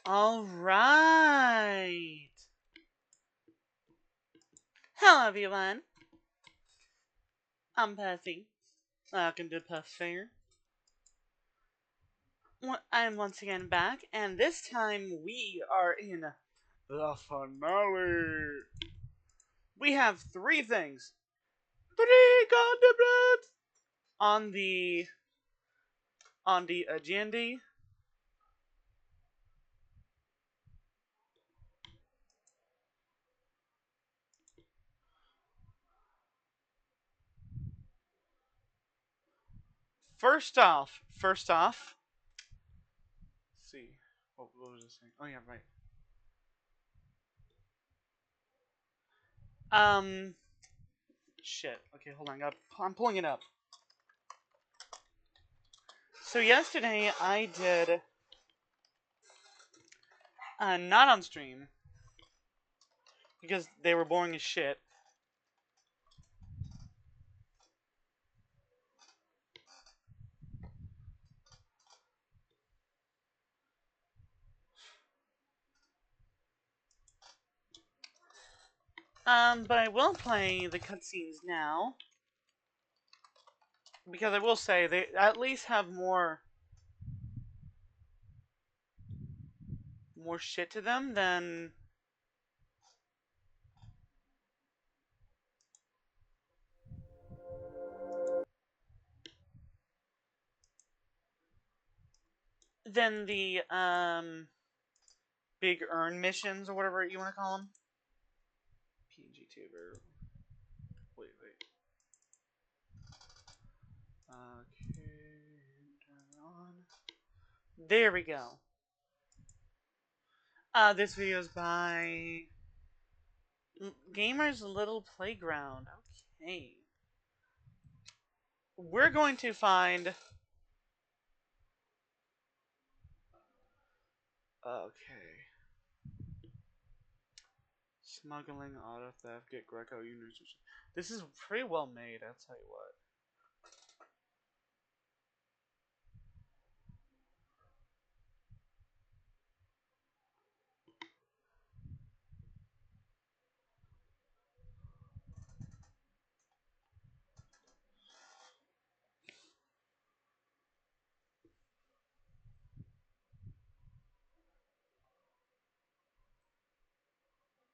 All right. Hello, everyone. I'm Percy. Welcome to Puff Fair. I'm once again back, and this time we are in the finale. We have three things. Three condiments on the agenda. First off, let's see. What was this thing? Oh yeah, right. Shit. Okay, hold on. I'm pulling it up. So yesterday I did not on stream because they were boring as shit. But I will play the cutscenes now because I will say they at least have more shit to them than the big earn missions or whatever you want to call them. PG tuber. Wait. Okay, turn on. There we go. This video is by Gamer's Little Playground. Okay. We're going to find... Okay. Smuggling, auto theft, get Greco units. This is pretty well made, I'll tell you what.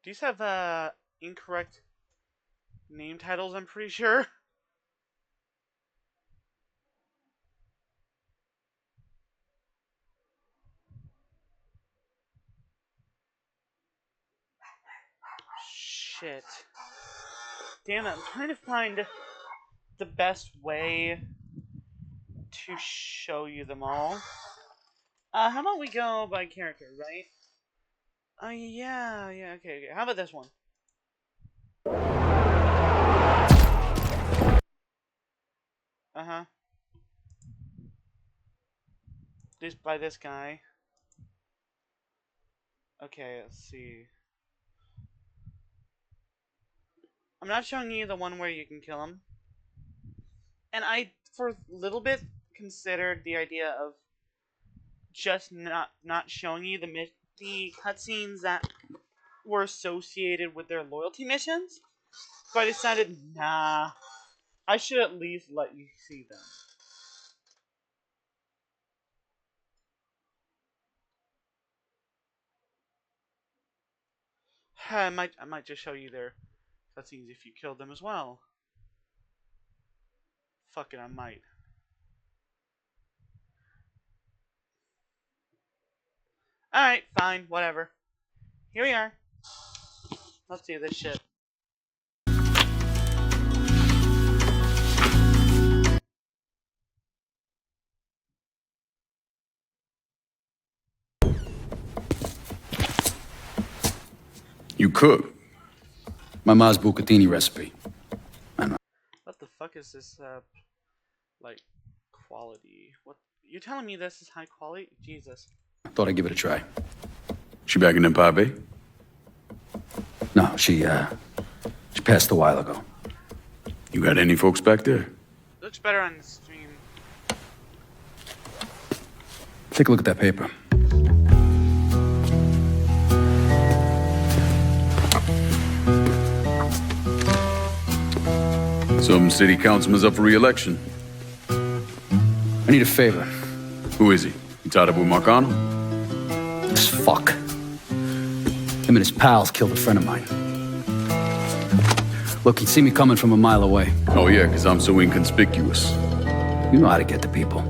These have incorrect name titles, I'm pretty sure. Shit. Damn it, I'm trying to find the best way to show you them all. How about we go by character, right? Yeah, okay. How about this one? Uh-huh. This guy. Okay, let's see. I'm not showing you the one where you can kill him. And I, for a little bit, considered the idea of just not showing you the cutscenes that were associated with their loyalty missions. But I decided, nah, I should at least let you see them. I might just show you their cutscenes if you killed them as well. Fuck it, I might. Alright, fine, whatever. Here we are. Let's do this shit. You cook. My ma's bucatini recipe. What the fuck is this, like, quality? What? You're telling me this is high quality? Jesus. Thought I'd give it a try. She back in Empire Bay? No, she passed a while ago. You got any folks back there? Looks better on the stream. Take a look at that paper. Some city councilman's up for re-election. I need a favor. Who is he? You tied up with Marcano? This fuck. Him and his pals killed a friend of mine. Look, he'd see me coming from a mile away. Oh yeah, because I'm so inconspicuous. You know how to get to people.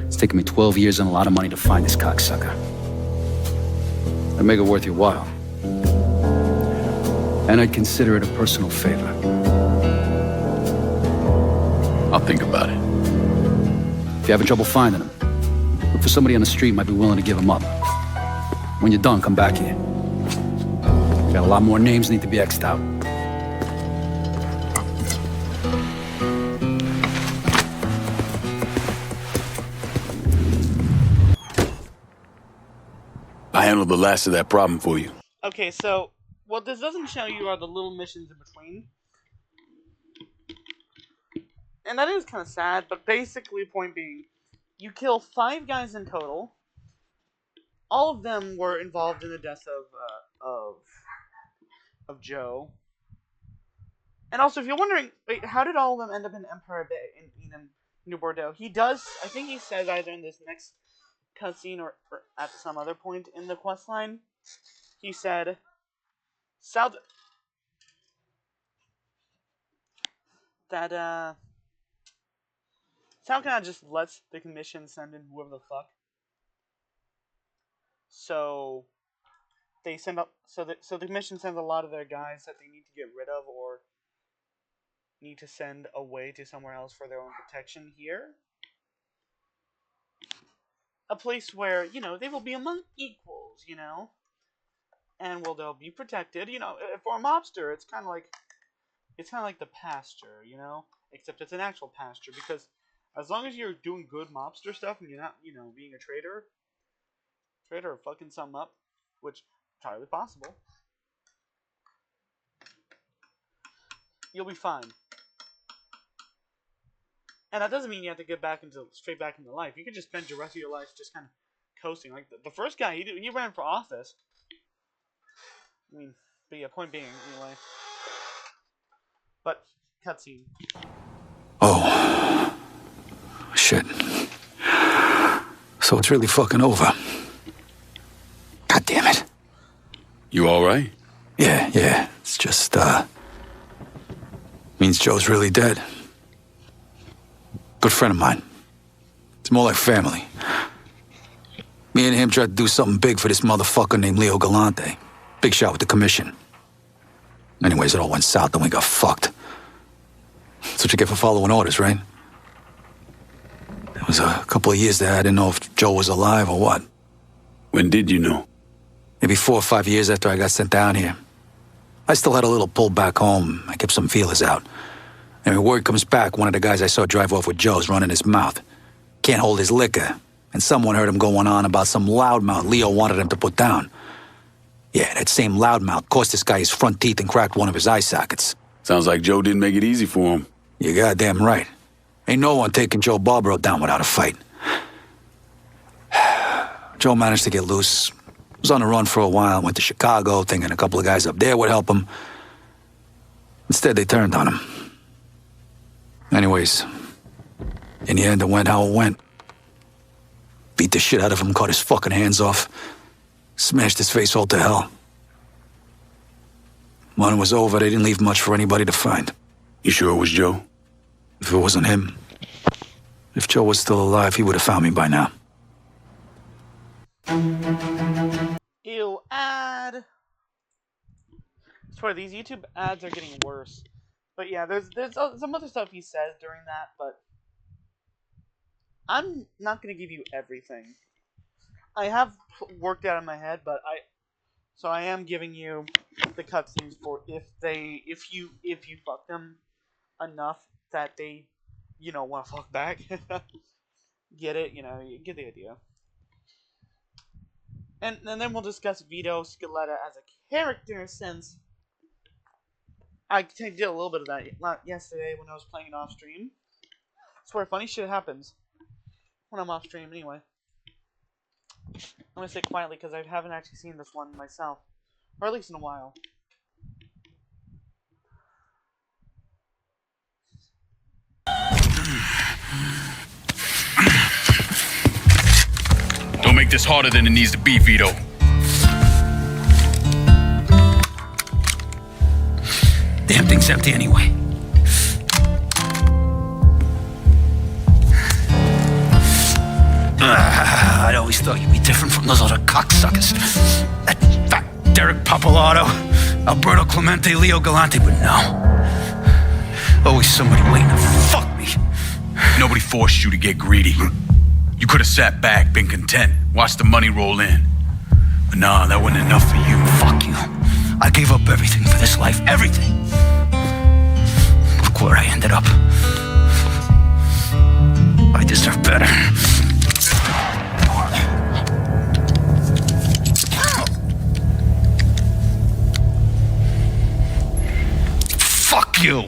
It's taken me 12 years and a lot of money to find this cocksucker. I'd make it worth your while. And I'd consider it a personal favor. I'll think about it. If you're having trouble finding him, look for somebody on the street who might be willing to give him up. When you're done, come back here. Got a lot more names need to be X'd out. I handled the last of that problem for you. Okay, so what this doesn't show you are the little missions in between. And that is kind of sad, but basically, point being, you kill 5 guys in total. All of them were involved in the death of Joe. And also, if you're wondering, wait, how did all of them end up in Empire Bay in New Bordeaux? He does, I think he says either in this next cutscene or at some other point in the questline, he said, South kind of just lets the commission send in whoever the fuck. So they send up. So the commission sends a lot of their guys that they need to get rid of or need to send away to somewhere else for their own protection here. A place where, they will be among equals, and they'll be protected. For a mobster, it's kind of like the pasture, except it's an actual pasture because as long as you're doing good mobster stuff and you're not, being a traitor or fucking something up, which is entirely possible, you'll be fine. And that doesn't mean you have to get straight back into life. You can just spend the rest of your life just kind of coasting. Like the first guy, he ran for office. I mean, but yeah, point being, anyway. But, cutscene. Oh. Shit. So it's really fucking over. God damn it. You all right? Yeah. It's just, means Joe's really dead. Good friend of mine. It's more like family. Me and him tried to do something big for this motherfucker named Leo Galante. Big shot with the commission. Anyways, it all went south and we got fucked. That's what you get for following orders, right? It was a couple of years there. I didn't know if Joe was alive or what. When did you know? Maybe 4 or 5 years after I got sent down here. I still had a little pull back home. I kept some feelers out. And when word comes back, one of the guys I saw drive off with Joe's running his mouth. Can't hold his liquor. And someone heard him going on about some loudmouth Leo wanted him to put down. Yeah, that same loudmouth cost this guy his front teeth and cracked one of his eye sockets. Sounds like Joe didn't make it easy for him. You're goddamn right. Ain't no one taking Joe Barbaro down without a fight. Joe managed to get loose. Was on the run for a while, went to Chicago, thinking a couple of guys up there would help him. Instead, they turned on him. Anyways, in the end, it went how it went. Beat the shit out of him, cut his fucking hands off, smashed his face all to hell. When it was over, they didn't leave much for anybody to find. You sure it was Joe? If it wasn't him, if Joe was still alive, he would have found me by now. Ew, ad. I swear, these YouTube ads are getting worse. But yeah, there's some other stuff he says during that, but I'm not gonna give you everything. I have worked out in my head, but I am giving you the cutscenes for if you fuck them enough that they, want to fuck back. Get it? You get the idea. And then we'll discuss Vito Scaletta as a character, since I did a little bit of that yesterday when I was playing it off stream. I swear, funny shit happens when I'm off stream anyway. I'm gonna say quietly because I haven't actually seen this one myself, or at least in a while. make this harder than it needs to be, Vito. Damn thing's empty anyway. I'd always thought you'd be different from those other cocksuckers. That fat Derek Papalato, Alberto Clemente, Leo Galante, but no. Always somebody waiting to fuck me. Nobody forced you to get greedy. You could have sat back, been content, watched the money roll in. But nah, that wasn't enough for you. Fuck you. I gave up everything for this life, everything. Look where I ended up. I deserve better. Fuck you!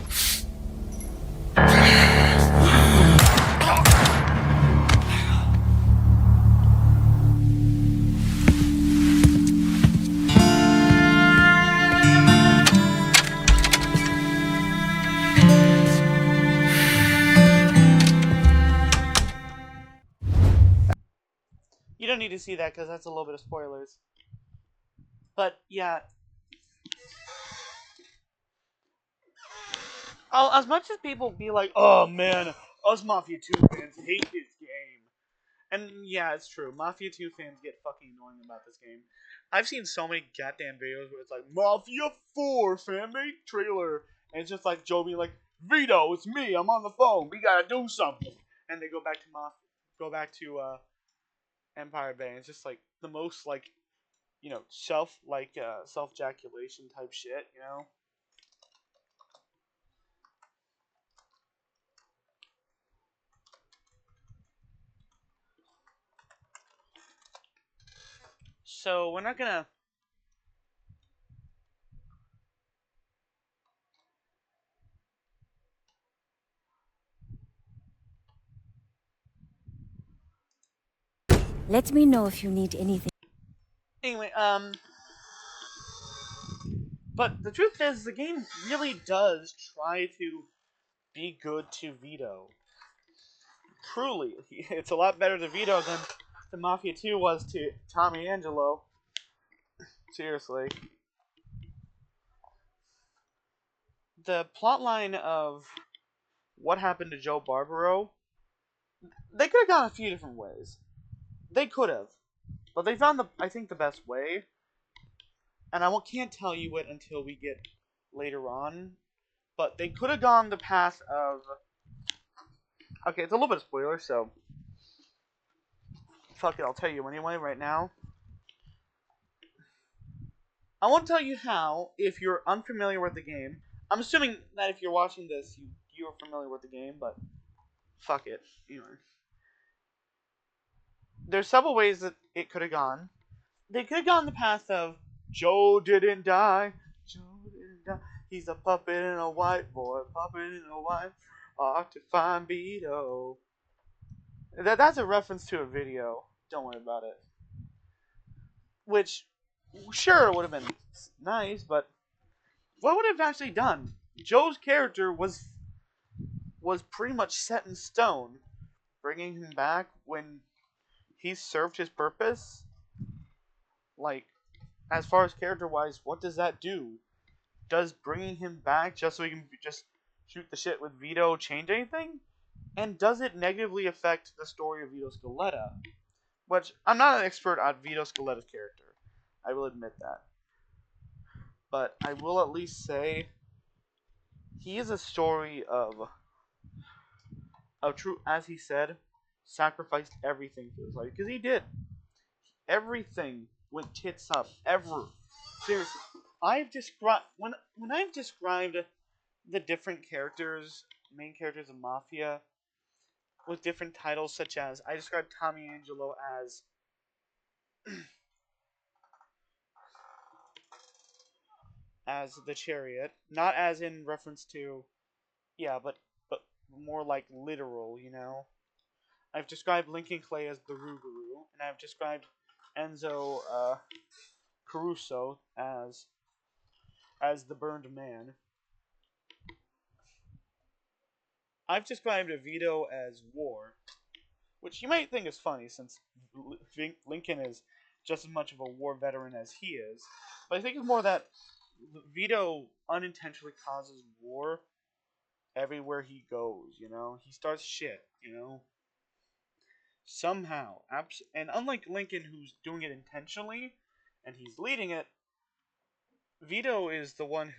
You don't need to see that because that's a little bit of spoilers. But yeah, as much as people be like, "Oh man, us Mafia 2 fans hate this game," and yeah, it's true. Mafia 2 fans get fucking annoying about this game. I've seen so many goddamn videos where it's like Mafia 4 fan-made trailer, and it's just like Joe being like, "Vito, it's me. I'm on the phone. We gotta do something," and they go back to Empire Bay. It's just like the most like self ejaculation type shit, you know. So we're not gonna. Let me know if you need anything. Anyway, but the truth is, the game really does try to be good to Vito. Truly, it's a lot better to Vito than the Mafia 2 was to Tommy Angelo. Seriously. The plotline of what happened to Joe Barbaro, they could have gone a few different ways. They could have. But they found I think the best way. And can't tell you it until we get later on. But they could have gone the path of. Okay, it's a little bit of spoiler, so. Fuck it, I'll tell you anyway, right now. I won't tell you how if you're unfamiliar with the game. I'm assuming that if you're watching this, you're familiar with the game, but fuck it. Anyway. There's several ways that it could have gone. They could have gone the path of Joe didn't die. Joe didn't die. He's a puppet in a white boy. Puppet in a white. Ought to find Beto. That's a reference to a video. Don't worry about it. Which, sure, would have been nice, but what would it have actually done? Joe's character was pretty much set in stone. Bringing him back when he served his purpose, like, as far as character-wise, what does that do? Does bringing him back just so he can just shoot the shit with Vito change anything? And does it negatively affect the story of Vito Scaletta? Which, I'm not an expert on Vito Scaletta's character. I will admit that. But I will at least say he is a story of true, as he said, sacrificed everything for his life. Because he did. Everything went tits up. Ever. Seriously. I've described when I've described the different characters, main characters of Mafia, with different titles, such as I described Tommy Angelo as the Chariot, not as in reference to, yeah, but more like literal, you know. I've described Lincoln Clay as the Rougarou, and I've described Enzo Caruso as the Burned Man. I've described Vito as War, which you might think is funny since Lincoln is just as much of a war veteran as he is. But I think it's more that Vito unintentionally causes war everywhere he goes. He starts shit. Somehow, and unlike Lincoln, who's doing it intentionally, and he's leading it, Vito is the one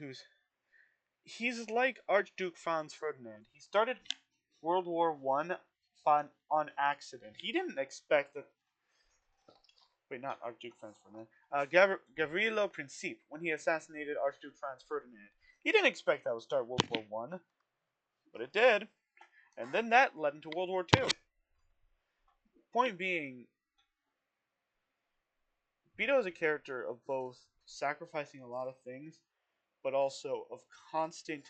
he's like Archduke Franz Ferdinand. He started World War I on accident. He didn't expect that. Wait, not Archduke Franz Ferdinand. Gavrilo Principe, when he assassinated Archduke Franz Ferdinand. He didn't expect that would start World War One, but it did. And then that led into World War Two. Point being, Vito is a character of both sacrificing a lot of things, but also of constant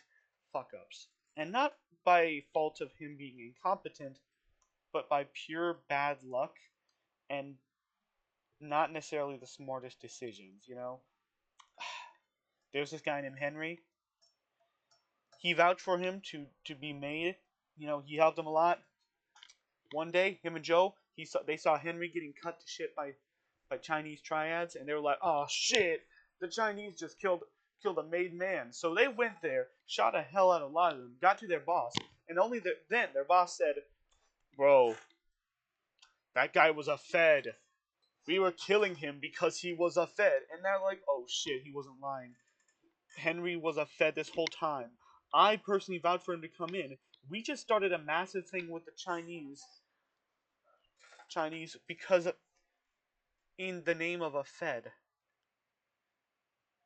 fuck ups. And not by fault of him being incompetent, but by pure bad luck and not necessarily the smartest decisions. There's this guy named Henry. He vouched for him to be made. He helped him a lot. One day, him and Joe, they saw Henry getting cut to shit by Chinese triads, and they were like, "Oh shit, the Chinese just killed a made man." So they went there, shot a hell out of a lot of them, got to their boss, and only then their boss said, "Bro, that guy was a Fed. We were killing him because he was a Fed." And they're like, "Oh shit, he wasn't lying. Henry was a Fed this whole time. I personally vouched for him to come in. We just started a massive thing with the Chinese because in the name of a Fed."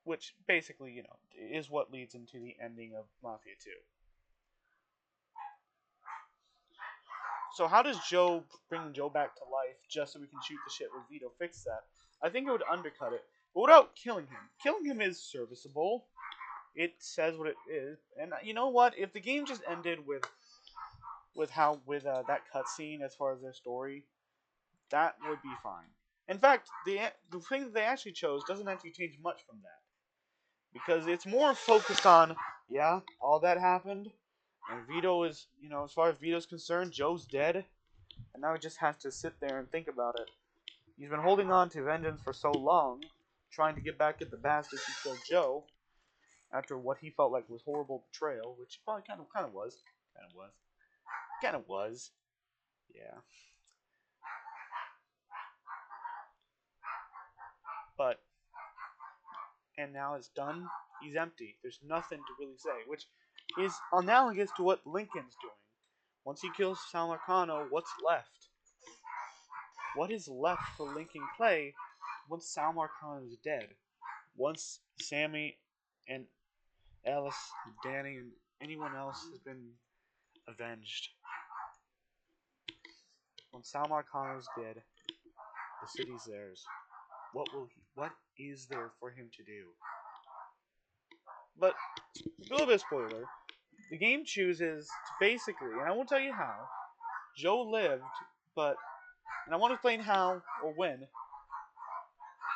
Which basically, is what leads into the ending of Mafia 2. So how does Joe bring Joe back to life just so we can shoot the shit with Vito fix that? I think it would undercut it, but without killing him. Killing him is serviceable. It says what it is, and you know what? If the game just ended with that cutscene as far as their story, that would be fine. In fact, the thing they actually chose doesn't actually change much from that, because it's more focused on, yeah, all that happened, and Vito is, as far as Vito's concerned, Joe's dead, and now he just has to sit there and think about it. He's been holding on to vengeance for so long, trying to get back at the bastards who killed Joe, after what he felt like was horrible betrayal, which probably kind of was, yeah. But, and now it's done. He's empty. There's nothing to really say, which is analogous to what Lincoln's doing. Once he kills Sal Marcano, what's left? What is left for Lincoln Clay once Sal Marcano is dead? Once Sammy and Alice, and Danny, and anyone else has been avenged. When Sal Marcano's dead, the city's theirs. What is there for him to do? But, a little bit of spoiler, the game chooses to basically, and I won't tell you how, Joe lived, and I won't explain how or when,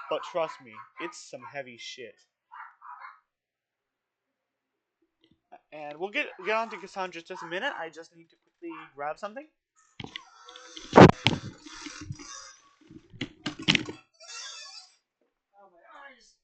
but trust me, it's some heavy shit. And we'll get on to Cassandra just a minute. I just need to quickly grab something. Oh, my eyes!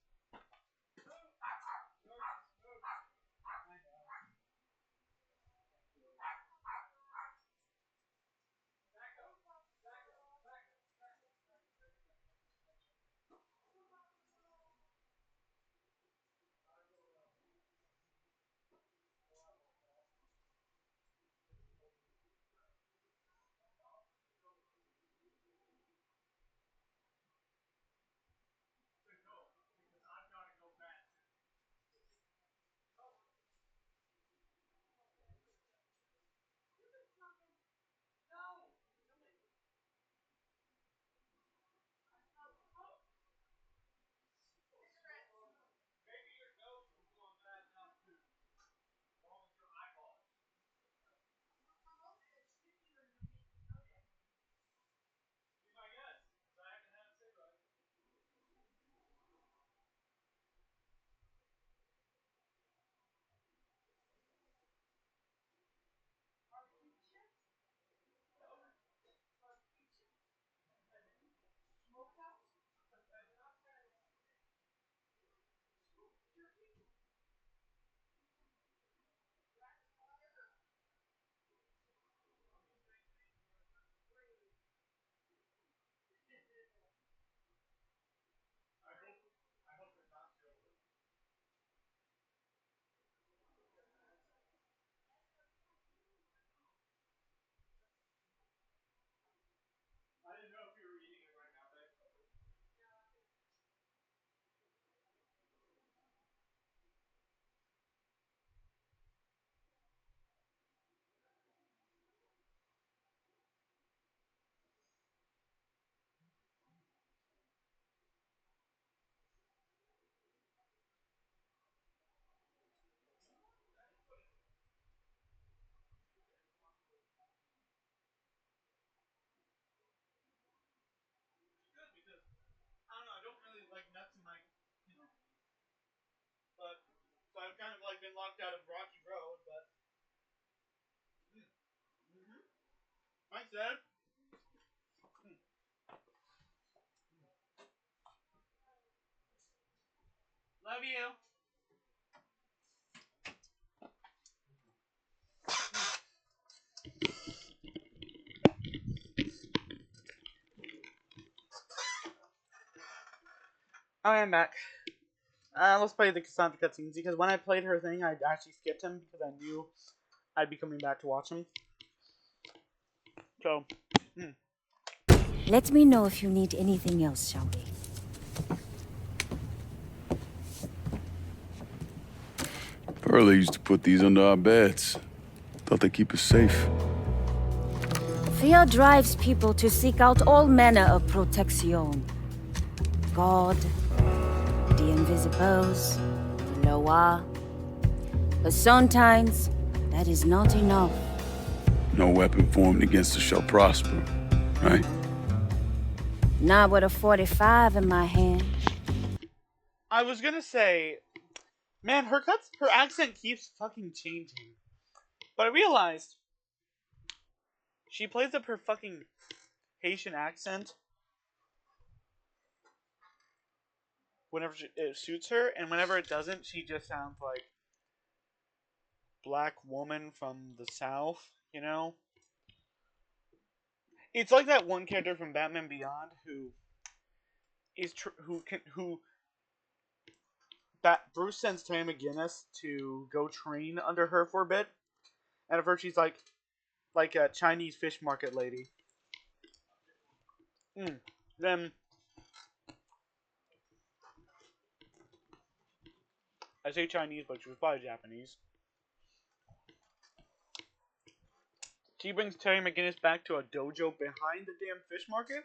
been locked out of Rocky Road, but I said, love you. I am back. Let's play the Cassandra cutscenes because when I played her thing, I actually skipped him because I knew I'd be coming back to watch him. So, Let me know if you need anything else, shall we? Pearlie used to put these under our beds. Thought they keep us safe. Fear drives people to seek out all manner of protection. God, the invisibles, the Loa. But sometimes, that is not enough. No weapon formed against us shall prosper, right? Not with a 45 in my hand. I was gonna say, man, her accent keeps fucking changing. But I realized she plays up her fucking Haitian accent whenever it suits her, and whenever it doesn't, she just sounds like black woman from the South, you know? It's like that one character from Batman Beyond who Bruce sends Terry McGinnis to go train under her for a bit, and at first she's like a Chinese fish market lady. Then I say Chinese, but she was probably Japanese. She brings Terry McGinnis back to a dojo behind the damn fish market,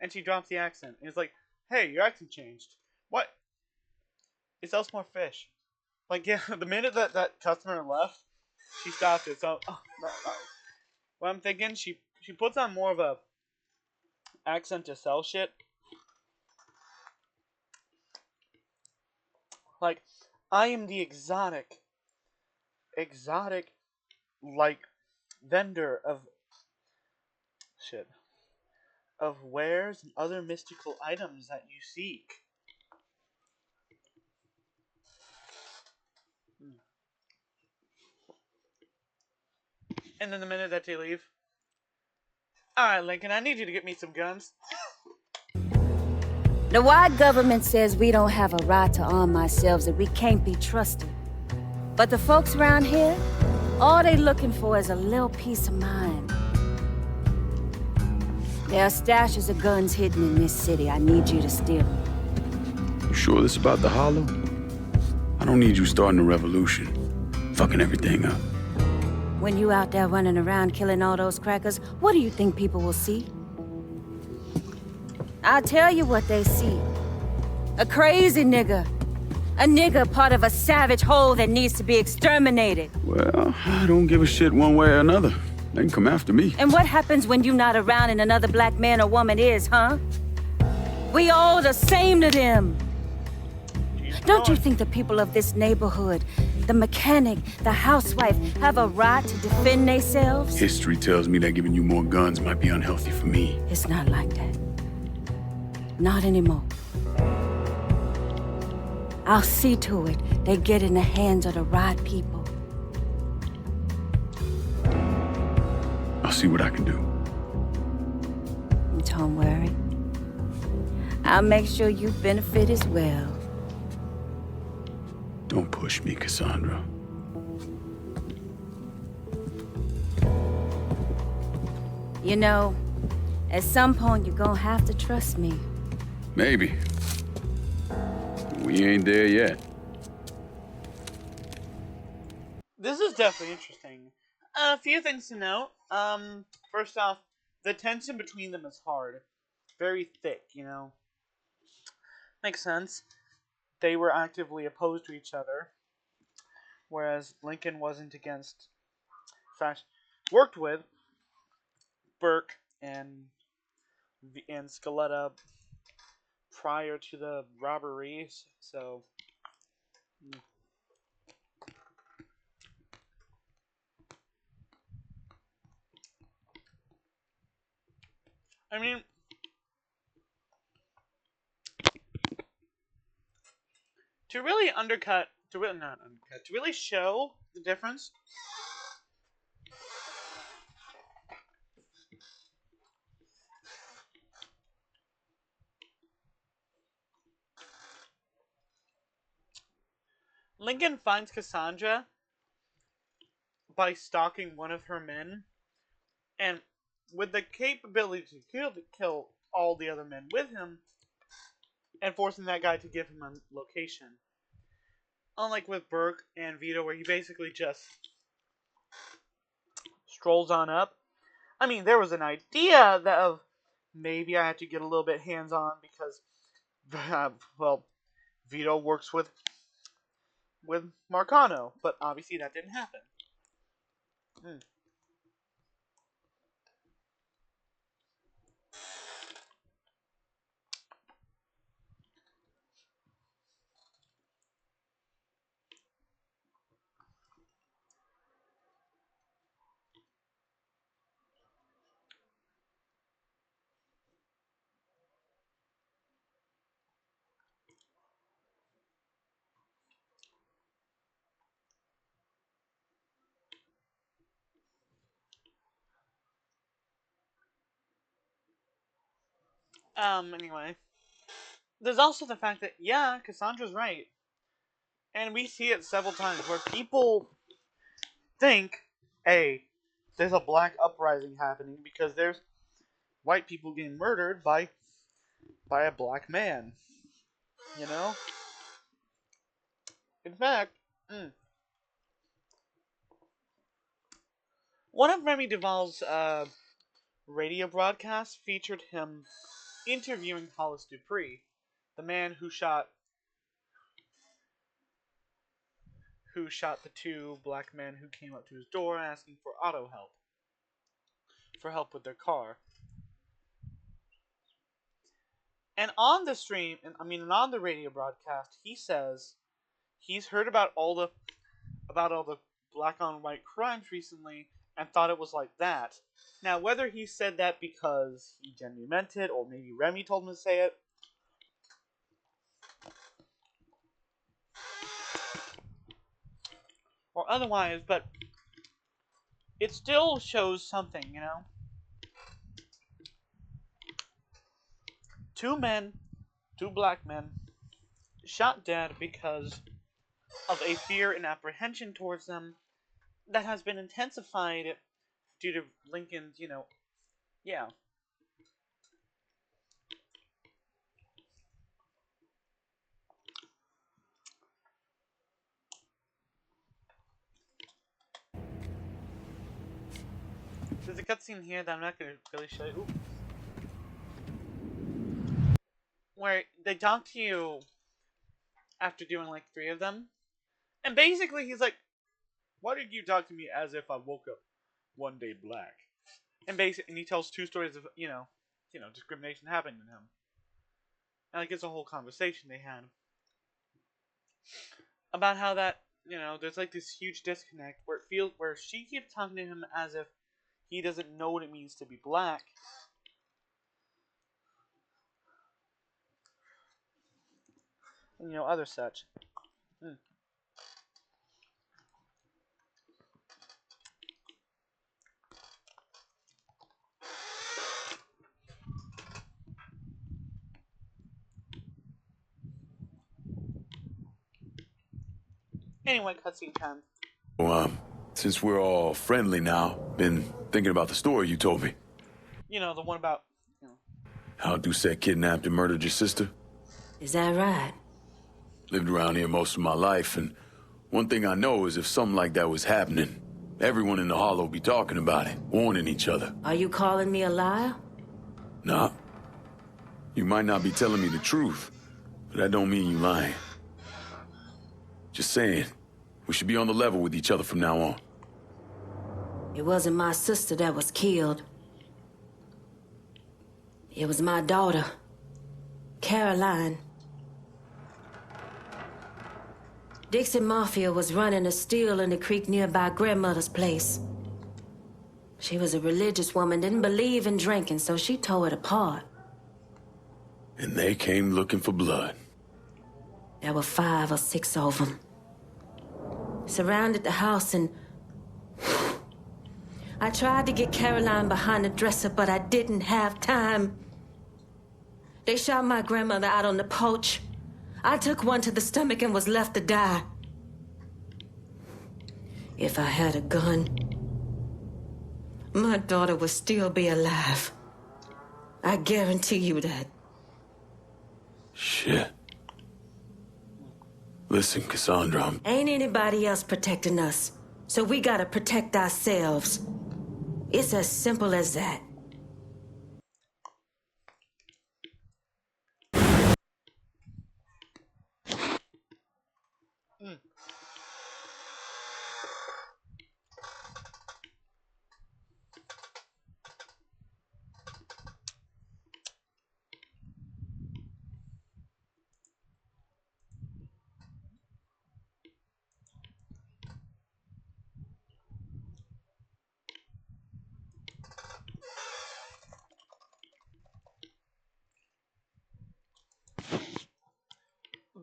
and she drops the accent. And it's like, hey, your accent changed. What? It sells more fish. Like, yeah, the minute that customer left, she stopped it. So, what I'm thinking, she puts on more of a accent to sell shit. Like, I am the exotic, like, vendor of shit. Of wares and other mystical items that you seek. And then the minute that they leave, alright, Lincoln, I need you to get me some guns. The white government says we don't have a right to arm ourselves, that we can't be trusted. But the folks around here, all they looking for is a little peace of mind. There are stashes of guns hidden in this city. I need you to steal them. You sure this about the Hollow? I don't need you starting a revolution. Fucking everything up. When you out there running around killing all those crackers, what do you think people will see? I'll tell you what they see. A crazy nigga. A nigga part of a savage whole that needs to be exterminated. Well, I don't give a shit one way or another. They can come after me. And what happens when you're not around and another black man or woman is, huh? We all the same to them. Don't you think the people of this neighborhood, the mechanic, the housewife, have a right to defend themselves? History tells me that giving you more guns might be unhealthy for me. It's not like that. Not anymore. I'll see to it they get in the hands of the right people. I'll see what I can do. Don't worry. I'll make sure you benefit as well. Don't push me, Cassandra. You know, at some point you're gonna have to trust me. Maybe. We ain't there yet. This is definitely interesting. A few things to note. First off, the tension between them is hard. Very thick, you know. Makes sense. They were actively opposed to each other, whereas Lincoln wasn't against, worked with Burke and Scaletta prior to the robberies. So I mean, to really to really show the difference. Lincoln finds Cassandra by stalking one of her men, and with the capability to kill all the other men with him, and forcing that guy to give him a location. Unlike with Burke and Vito, where he basically just strolls on up. I mean, there was an idea that of maybe I had to get a little bit hands-on because, well, Vito works with Marcano, but obviously that didn't happen. Anyway. There's also the fact that, yeah, Cassandra's right. And we see it several times where people think, hey, there's a black uprising happening because there's white people getting murdered by a black man. You know? In fact, one of Remy Duval's radio broadcasts featured him interviewing Hollis Dupree, the man who shot the two black men who came up to his door asking for auto help. For help with their car. And on the stream, and on the radio broadcast, he says he's heard about all the black on white crimes recently and thought it was like that. Now, whether he said that because he genuinely meant it, or maybe Remy told him to say it, or otherwise, but it still shows something, you know? Two black men, shot dead because of a fear and apprehension towards them that has been intensified due to Lincoln's, yeah. There's a cutscene here that I'm not going to really show you. Ooh. Where they talk to you after doing like 3 of them. And basically he's like, why did you talk to me as if I woke up one day black? And he tells 2 stories of, discrimination happening to him. And like it's a whole conversation they had. About how that, there's like this huge disconnect where she keeps talking to him as if he doesn't know what it means to be black. And, other such. Anyway, cutscene time. Well, since we're all friendly now, been thinking about the story you told me. The one about, How Doucette kidnapped and murdered your sister? Is that right? Lived around here most of my life, and one thing I know is if something like that was happening, everyone in the Hollow would be talking about it, warning each other. Are you calling me a liar? Nah. You might not be telling me the truth, but that don't mean you lying. Just saying, we should be on the level with each other from now on. It wasn't my sister that was killed. It was my daughter, Caroline. Dixie Mafia was running a still in the creek nearby grandmother's place. She was a religious woman, didn't believe in drinking, so she tore it apart. And they came looking for blood. There were 5 or 6 of them. Surrounded the house, and I tried to get Caroline behind the dresser, but I didn't have time. They shot my grandmother out on the porch. I took one to the stomach and was left to die. If I had a gun, my daughter would still be alive. I guarantee you that. Shit. Listen, Cassandra, Ain't anybody else protecting us, so we gotta protect ourselves. It's as simple as that. Mm.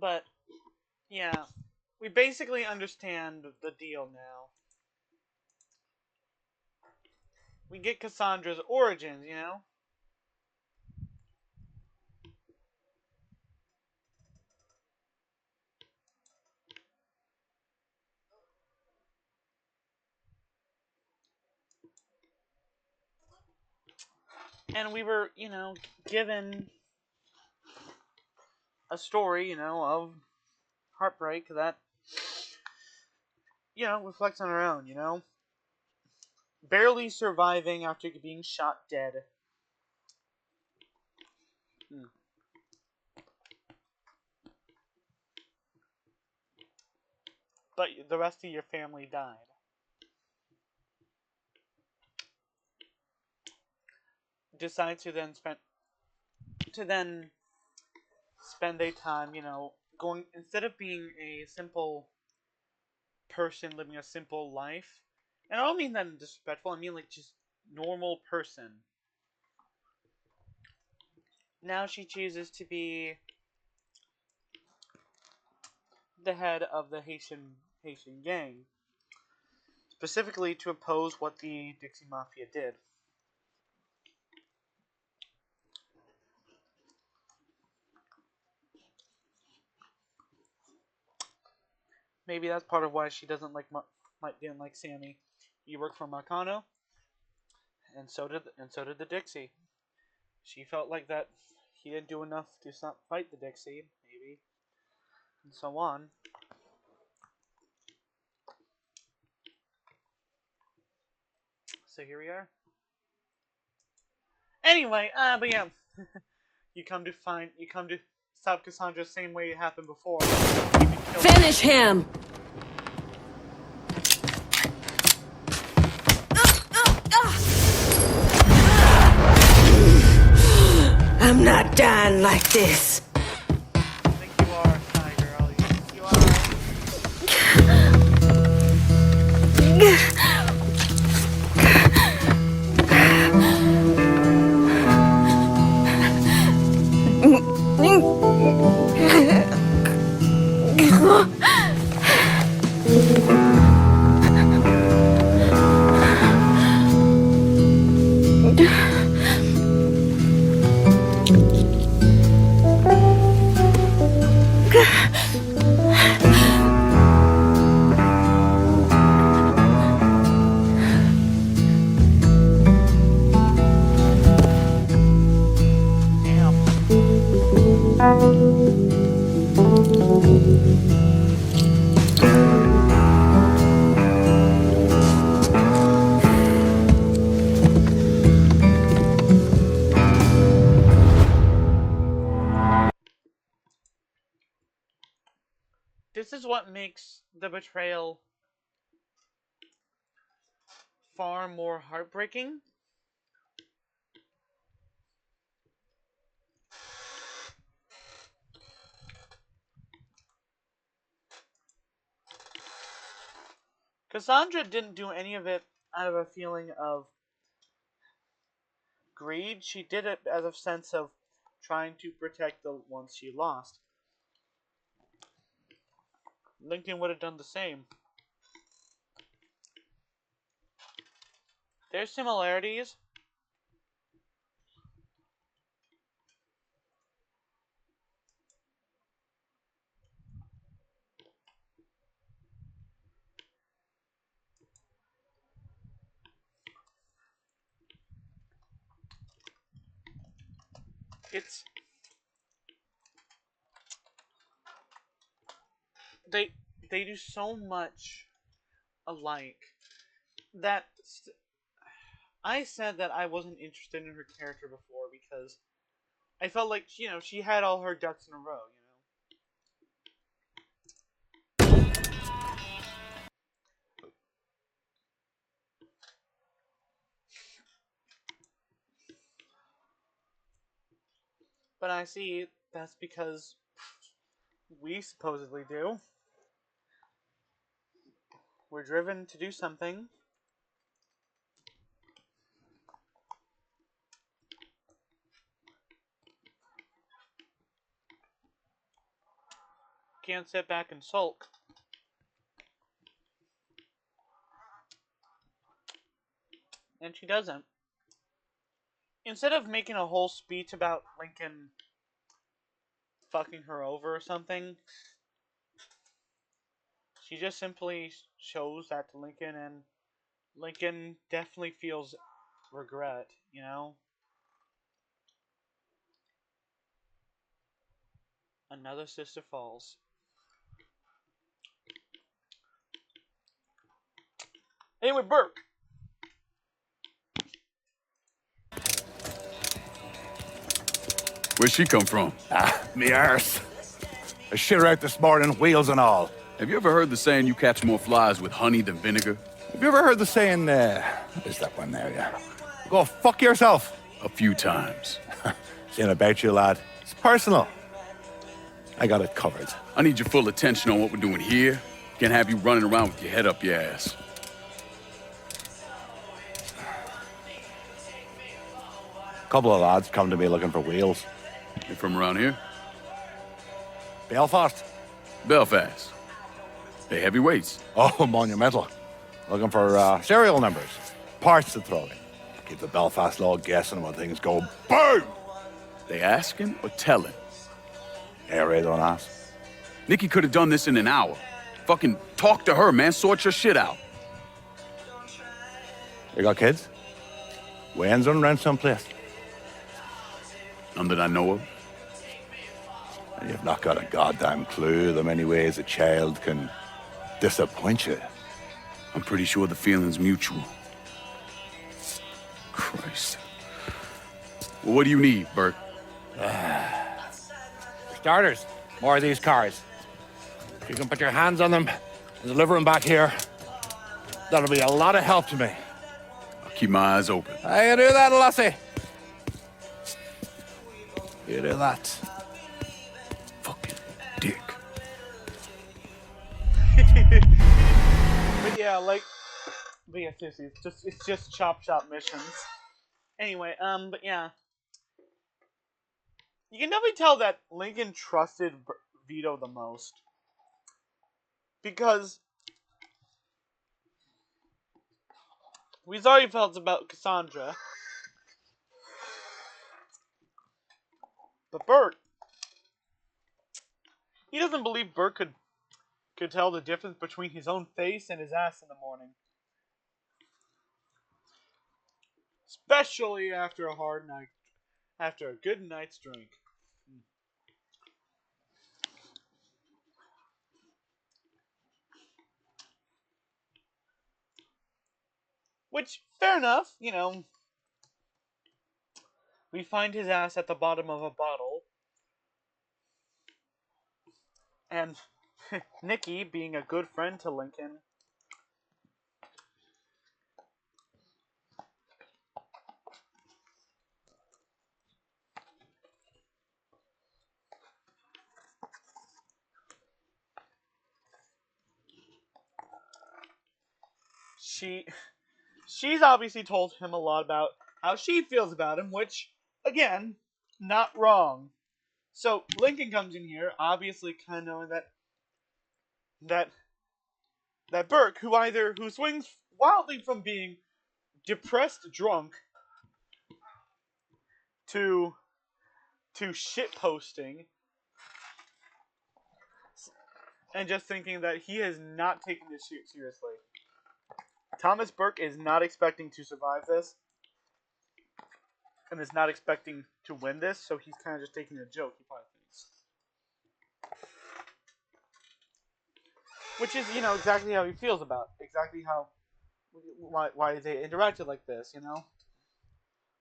But, yeah, we basically understand the deal now. We get Cassandra's origins, you know? And we were, given a story, of heartbreak that, reflects on our own, Barely surviving after being shot dead. Hmm. But the rest of your family died. Decide to then spend their time, going, instead of being a simple person living a simple life. And I don't mean that in disrespectful, I mean like just normal person. Now she chooses to be the head of the Haitian gang, specifically to oppose what the Dixie Mafia did. Maybe that's part of why she doesn't didn't like Sammy. He worked for Marcano, and so did the Dixie. She felt like that he didn't do enough to stop fight the Dixie, maybe, and so on. So here we are. Anyway, but yeah, you come to stop Cassandra the same way it happened before. Finish him! I'm not dying like this. I think you are, Tiger. Yes, you This is what makes the betrayal far more heartbreaking. Cassandra didn't do any of it out of a feeling of greed. She did it as a sense of trying to protect the ones she lost. Lincoln would have done the same. There's similarities. It's they they do so much alike that I said that I wasn't interested in her character before because I felt like she had all her ducks in a row. But I see that's because we supposedly do. We're driven to do something. Can't sit back and sulk. And she doesn't. Instead of making a whole speech about Lincoln fucking her over or something, she just simply shows that to Lincoln, and Lincoln definitely feels regret. Another sister falls. Anyway, Burke. Where'd she come from? Me arse. I shit her out this morning, wheels and all. Have you ever heard the saying you catch more flies with honey than vinegar? Have you ever heard the saying, what is that one there, yeah? Go fuck yourself. A few times. Saying about you, lad. It's personal. I got it covered. I need your full attention on what we're doing here. Can't have you running around with your head up your ass. A couple of lads come to me looking for wheels. You from around here? Belfast. Belfast. They heavyweights. Oh, monumental. Looking for serial numbers. Parts to throw in. Keep the Belfast law guessing when things go boom! They asking or telling? Yeah, Ray, don't ask. Nikki could have done this in an hour. Fucking talk to her, man. Sort your shit out. You got kids? Wayne's on rent someplace. None that I know of. And you've not got a goddamn clue the many ways a child can disappoint you. I'm pretty sure the feeling's mutual. Christ. Well, what do you need, Bert? For starters, more of these cars. If you can put your hands on them and deliver them back here, that'll be a lot of help to me. I'll keep my eyes open. I can do that, lassie. You do that. Fucking dick. But yeah, seriously, it's just chop missions. Anyway, but yeah, you can definitely tell that Lincoln trusted Vito the most because we already felt about Cassandra, but Bert, he doesn't believe Bert could tell the difference between his own face and his ass in the morning. Especially after a hard night, after a good night's drink. Which, fair enough, we find his ass at the bottom of a bottle. And Nikki, being a good friend to Lincoln, she's obviously told him a lot about how she feels about him, which, again, not wrong. So Lincoln comes in here, obviously kind of knowing that Burke, who swings wildly from being depressed drunk to shit posting, and just thinking that he has not taken this shit seriously. Thomas Burke is not expecting to survive this, and is not expecting to win this, so he's kind of just taking a joke, he probably thinks. Which is, exactly how he feels about it. Exactly why they interacted like this,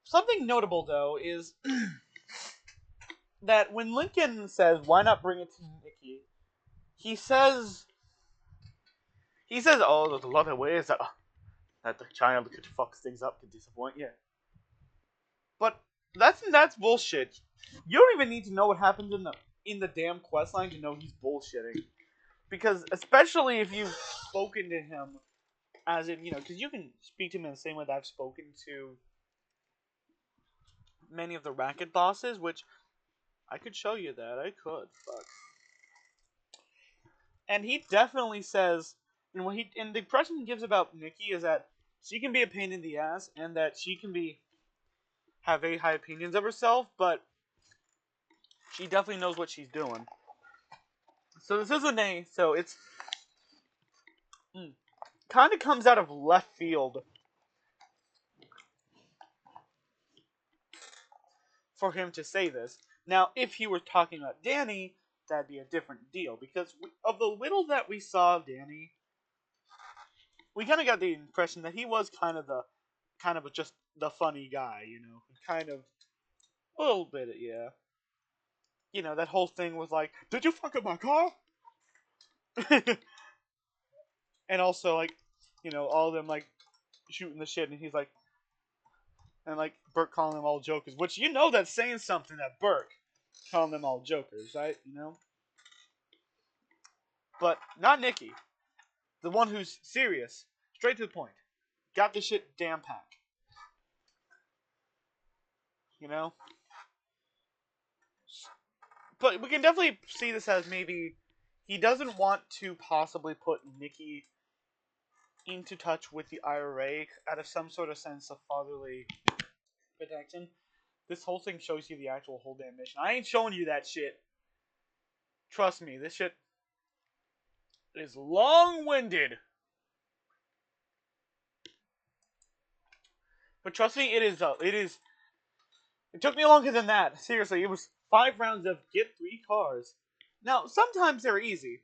Something notable, though, is that when Lincoln says, why not bring it to Nikki, he says, oh, there's a lot of ways that the child could fuck things up, could disappoint you. But that's bullshit. You don't even need to know what happens in the damn quest line to know he's bullshitting. Because especially if you've spoken to him as in, because you can speak to him in the same way that I've spoken to many of the racket bosses, which I could show you that. I could, fuck. And he definitely says, and the impression he gives about Nikki is that she can be a pain in the ass, and that she can have very high opinions of herself, but she definitely knows what she's doing. So this isn't so it's kind of comes out of left field for him to say this. Now, if he were talking about Danny, that'd be a different deal, because of the little that we saw of Danny, we kind of got the impression that he was kind of just the funny guy, kind of a little bit, yeah. That whole thing was like, did you fuck up my car? And also, like, all of them, like, shooting the shit, and he's like, and, like, Burke calling them all jokers, which, that's saying something, that Burke calling them all jokers, right, But not Nikki. The one who's serious, straight to the point. Got the shit damn pack. But we can definitely see this as maybe he doesn't want to possibly put Nikki into touch with the IRA out of some sort of sense of fatherly protection. This whole thing shows you the actual whole damn mission. I ain't showing you that shit. Trust me, this shit is long-winded. But trust me, it is. It took me longer than that. Seriously, it was 5 rounds of get 3 cars. Now, sometimes they're easy.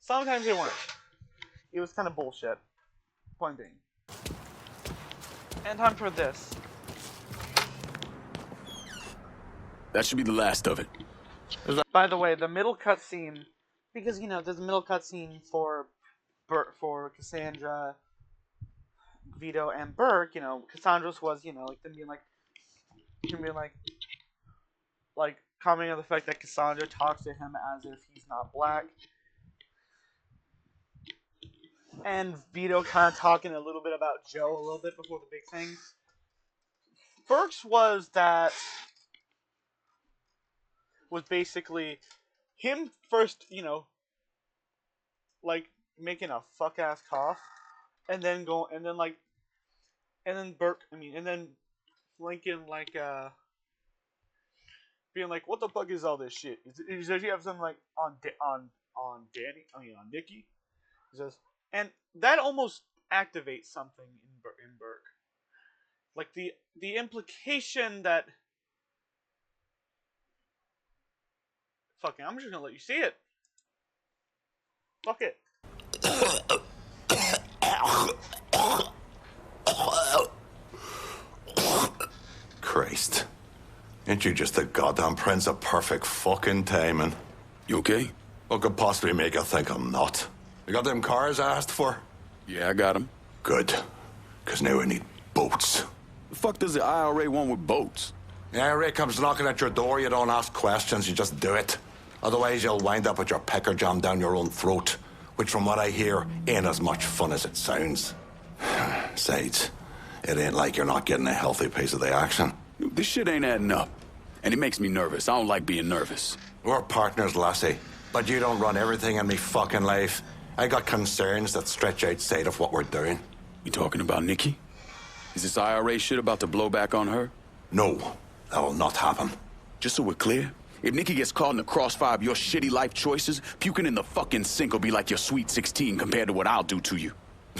Sometimes they weren't. It was kind of bullshit. Point being. And time for this. That should be the last of it. By the way, the middle cutscene, because there's a middle cutscene for Cassandra, Vito, and Burke. Cassandra's was like them being like commenting on the fact that Cassandra talks to him as if he's not black, and Vito kind of talking a little bit about Joe a little bit before the big thing. Burke's was basically him first, like making a fuck ass cough, and then Lincoln being like, what the fuck is all this shit? Does he have something like on Danny? On Nikki? He says, and that almost activates something in Burke, like the implication that. Fucking, I'm just gonna let you see it. Fuck it. Christ. Ain't you just the goddamn prince of perfect fucking timing? You okay? What could possibly make you think I'm not? You got them cars I asked for? Yeah, I got them. Good. Because now I need boats. The fuck does the IRA want with boats? The IRA comes knocking at your door, you don't ask questions, you just do it. Otherwise, you'll wind up with your pecker jammed down your own throat, which from what I hear, ain't as much fun as it sounds. Besides, It ain't like you're not getting a healthy piece of the action. This shit ain't adding up. And it makes me nervous. I don't like being nervous. We're partners, lassie. But you don't run everything in me fucking life. I got concerns that stretch outside of what we're doing. You talking about Nikki? Is this IRA shit about to blow back on her? No, that'll not happen. Just so we're clear, if Nikki gets caught in the crossfire of your shitty life choices, puking in the fucking sink will be like your sweet 16 compared to what I'll do to you.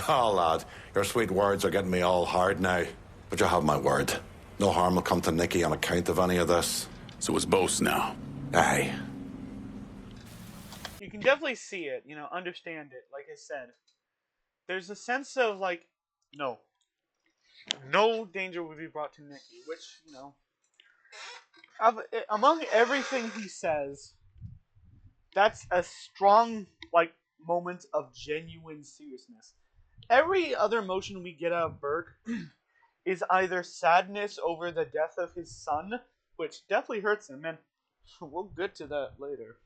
Oh, lad, your sweet words are getting me all hard now. But you have my word. No harm will come to Nikki on account of any of this. So it's both now. Aye. You can definitely see it, understand it. Like I said, there's a sense of like, no danger would be brought to Nikki, which among everything he says, that's a strong moment of genuine seriousness. Every other emotion we get out of Burke is either sadness over the death of his son, which definitely hurts him, and we'll get to that later.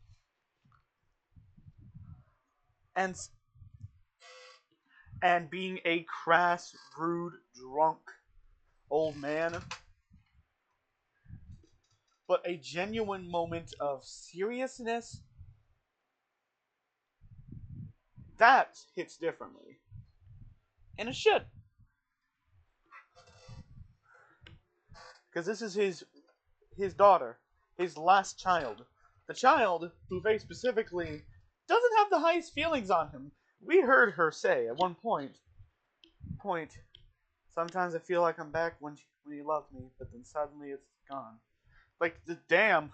And being a crass, rude, drunk old man. But a genuine moment of seriousness, that hits differently. And it should. Because this is his daughter, his last child. The child who very specifically doesn't have the highest feelings on him. We heard her say at one point, sometimes I feel like I'm back when he loved me, but then suddenly it's gone. Like, damn.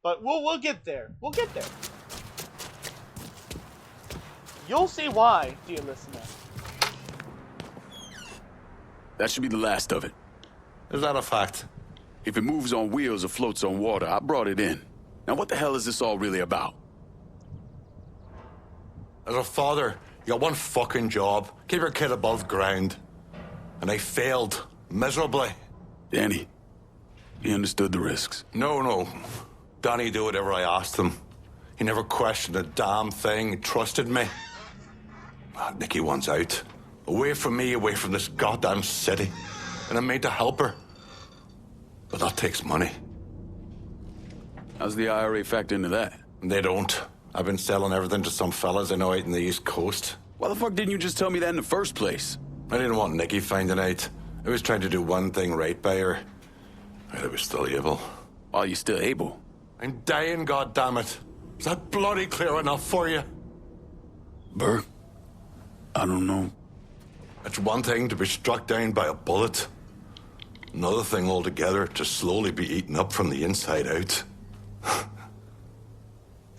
But we'll get there. We'll get there. You'll see why, dear listener. That should be the last of it. Is that a fact? If it moves on wheels or floats on water, I brought it in. Now what the hell is this all really about? As a father, you got one fucking job. Keep your kid above ground. And I failed. Miserably. Danny, he understood the risks. No. Danny did whatever I asked him. He never questioned a damn thing. He trusted me. Nikki wants out. Away from me, away from this goddamn city. And I'm made to help her. But that takes money. How's the IRA factor into that? They don't. I've been selling everything to some fellas I know out in the East Coast. Why the fuck didn't you just tell me that in the first place? I didn't want Nikki finding out. I was trying to do one thing right by her. And I was still able. Are you still able? I'm dying, goddammit. Is that bloody clear enough for you? Burke? I don't know. It's one thing to be struck down by a bullet. Another thing altogether to slowly be eaten up from the inside out. I've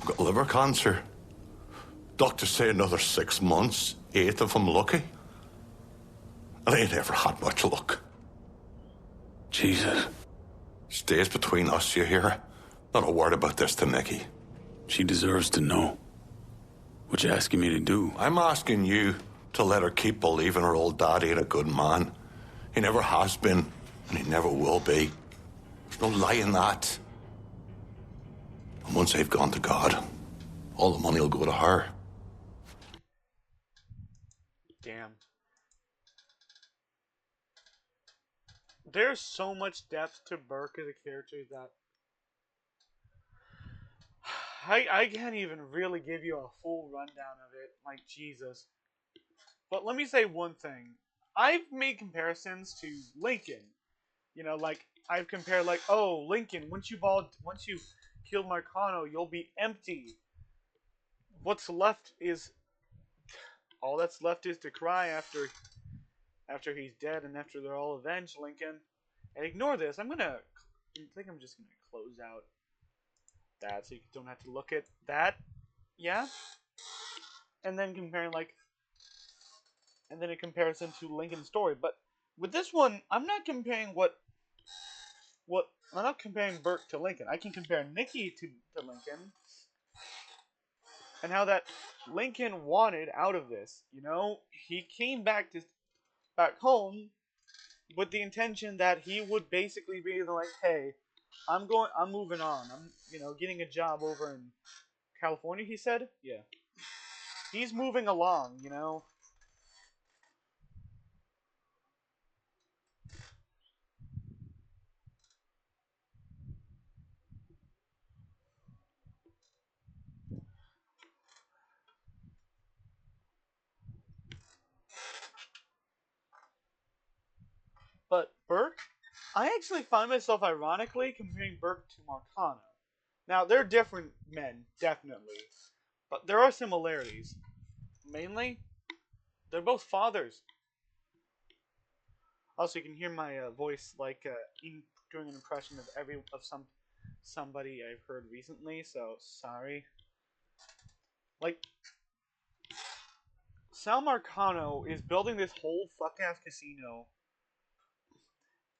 got liver cancer. Doctors say another 6 months, 8 if I'm lucky. And I ain't ever had much luck. Jesus. Stays between us, you hear? Not a word about this to Nikki. She deserves to know. What you asking me to do? I'm asking you to let her keep believing her old daddy ain't a good man. He never has been, and he never will be. There's no lie in that. And once they've gone to God, all the money will go to her. Damn. There's so much depth to Burke as a character that I can't even really give you a full rundown of it. Like, Jesus. But let me say one thing. I've made comparisons to Lincoln. I've compared Lincoln, once you killed Marcano, you'll be empty. What's left is all that's left is to cry after he's dead and after they're all avenged, Lincoln. And ignore this. I think I'm just gonna close out that so you don't have to look at that. Yeah? And then in comparison to Lincoln's story. But with this one, I'm not comparing I'm not comparing Burke to Lincoln. I can compare Nikki to Lincoln. And how that Lincoln wanted out of this. He came back home with the intention that he would basically be like, hey, I'm moving on. I'm, getting a job over in California, he said? Yeah. He's moving along, But Burke, I actually find myself ironically comparing Burke to Marcano. Now, they're different men, definitely. But there are similarities. Mainly, they're both fathers. Also, you can hear my voice like doing an impression of somebody I've heard recently. So sorry. Like Sal Marcano is building this whole fuck ass casino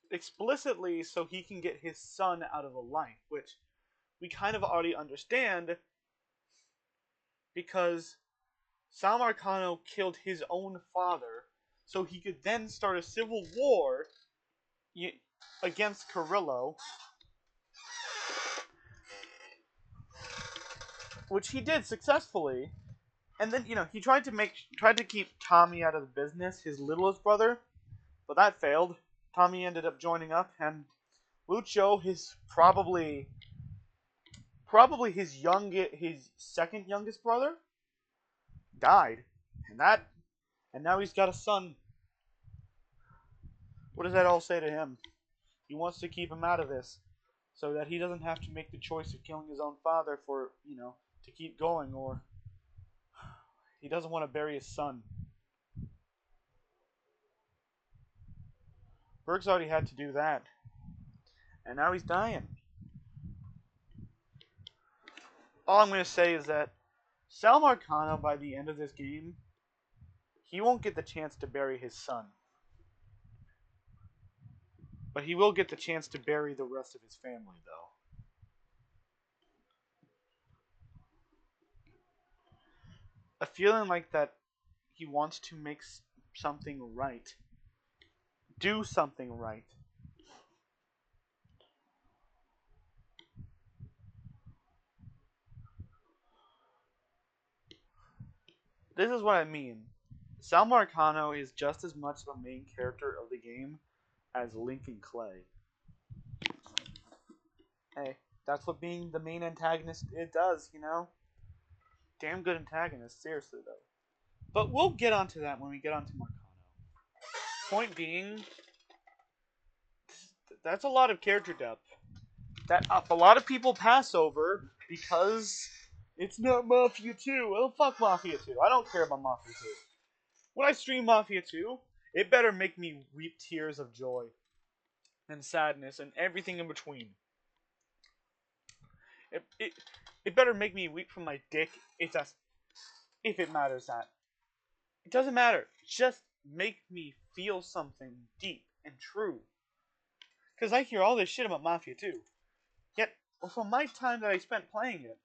explicitly so he can get his son out of the life, which we kind of already understand because Sal Marcano killed his own father so he could then start a civil war against Carrillo, which he did successfully. And then, he tried to keep Tommy out of the business, his littlest brother, but that failed. Tommy ended up joining up, and Lucho, his probably his second youngest brother, died, and now he's got a son. What does that all say to him? He wants to keep him out of this, so that he doesn't have to make the choice of killing his own father for to keep going, or he doesn't want to bury his son. Burke's already had to do that, and now he's dying. All I'm going to say is that Sal Marcano, by the end of this game, he won't get the chance to bury his son. But he will get the chance to bury the rest of his family, though. A feeling like that he wants to make something right. Do something right. This is what I mean. Sal Marcano is just as much of a main character of the game as Lincoln Clay. Hey, that's what being the main antagonist it does, Damn good antagonist, seriously though. But we'll get onto that when we get onto Marcano. Point being, that's a lot of character depth that a lot of people pass over because it's not Mafia 2. Well, fuck Mafia 2. I don't care about Mafia 2. When I stream Mafia 2, it better make me weep tears of joy and sadness and everything in between. It better make me weep from my dick if it matters that. It doesn't matter. Just make me feel something deep and true. Because I hear all this shit about Mafia 2. Yet, from my time that I spent playing it,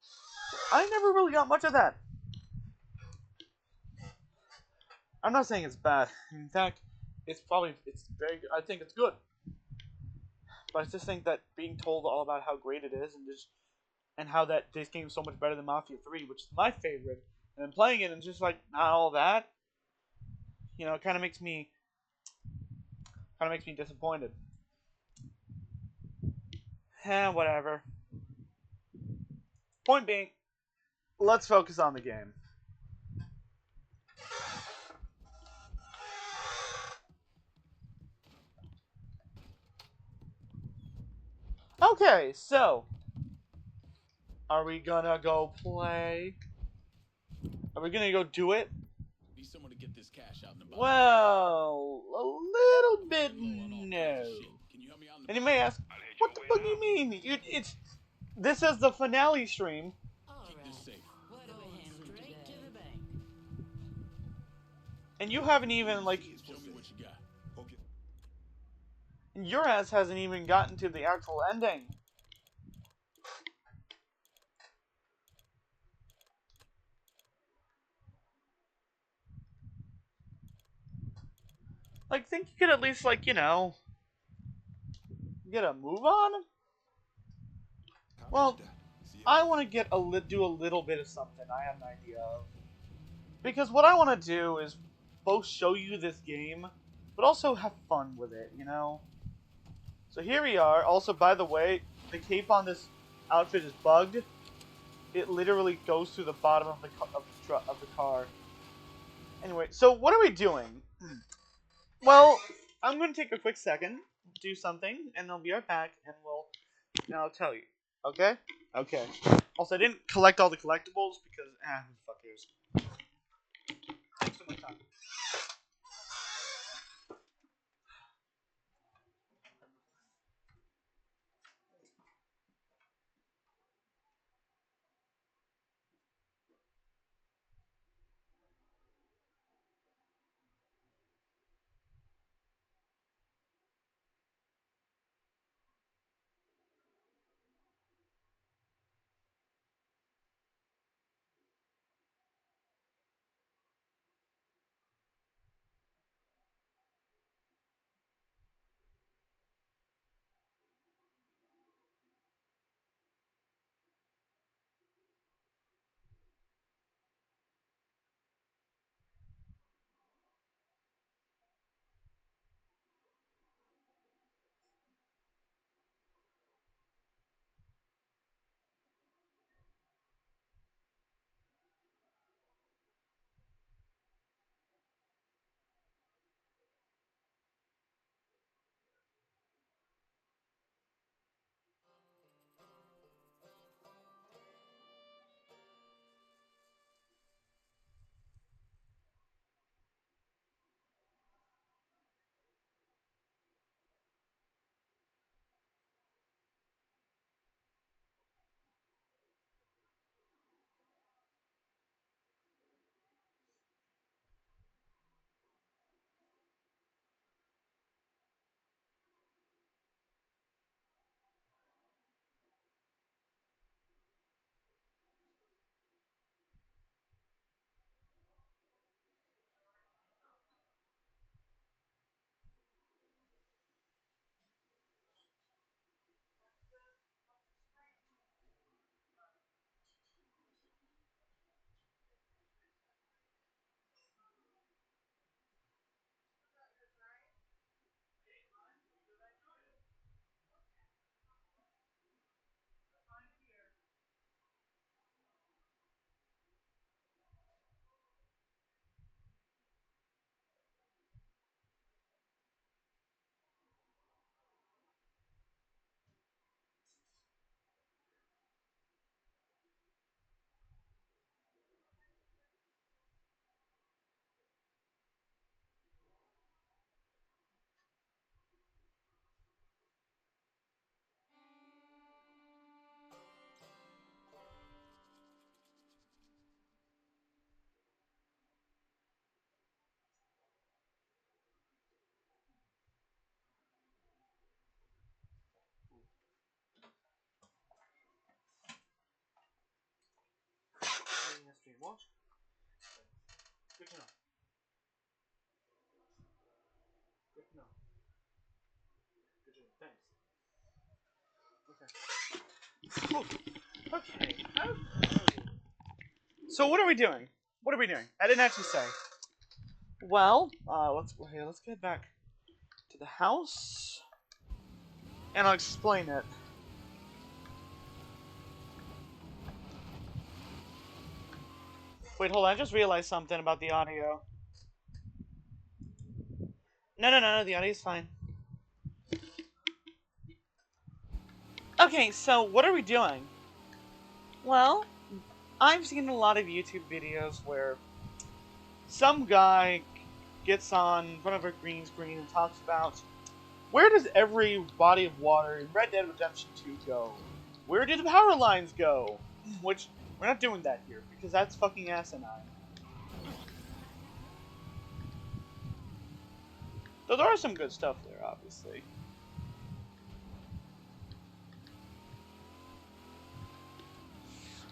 I never really got much of that. I'm not saying it's bad. In fact, it's very good. I think it's good. But I just think that being told all about how great it is and how that this game's so much better than Mafia 3, which is my favorite, and then playing it and just like not all that, it kind of makes me disappointed. Whatever. Point being, let's focus on the game. Okay, so are we gonna go play? Are we gonna go do it? Need someone to get this cash out in the box. Well, a little bit no. And you may ask, what the fuck do you mean? This is the finale stream. Keep this safe. And you haven't even Show me what you got. Okay. your ass hasn't even gotten to the actual ending. Like, think you could at least, get a move on? Well, I want to do a little bit of something I have an idea of. Because what I want to do is both show you this game, but also have fun with it, So here we are. Also, by the way, the cape on this outfit is bugged. It literally goes through the bottom of the car. Anyway, so what are we doing? Well, I'm going to take a quick second, do something, and I'll be right back, and I'll tell you. Okay? Okay. Also, I didn't collect all the collectibles because, who the fuck cares? Thanks so much time. Watch. Good to know. Good to know. Good to know. Thanks. Okay. So what are we doing? What are we doing? I didn't actually say. Well, let's get back to the house, and I'll explain it. Wait, hold on. I just realized something about the audio. No. The audio's fine. Okay, so what are we doing? Well, I've seen a lot of YouTube videos where some guy gets on front of a green screen and talks about where does every body of water in Red Dead Redemption 2 go? Where did the power lines go? Which, we're not doing that here, because that's fucking asinine. Though there are some good stuff there, obviously.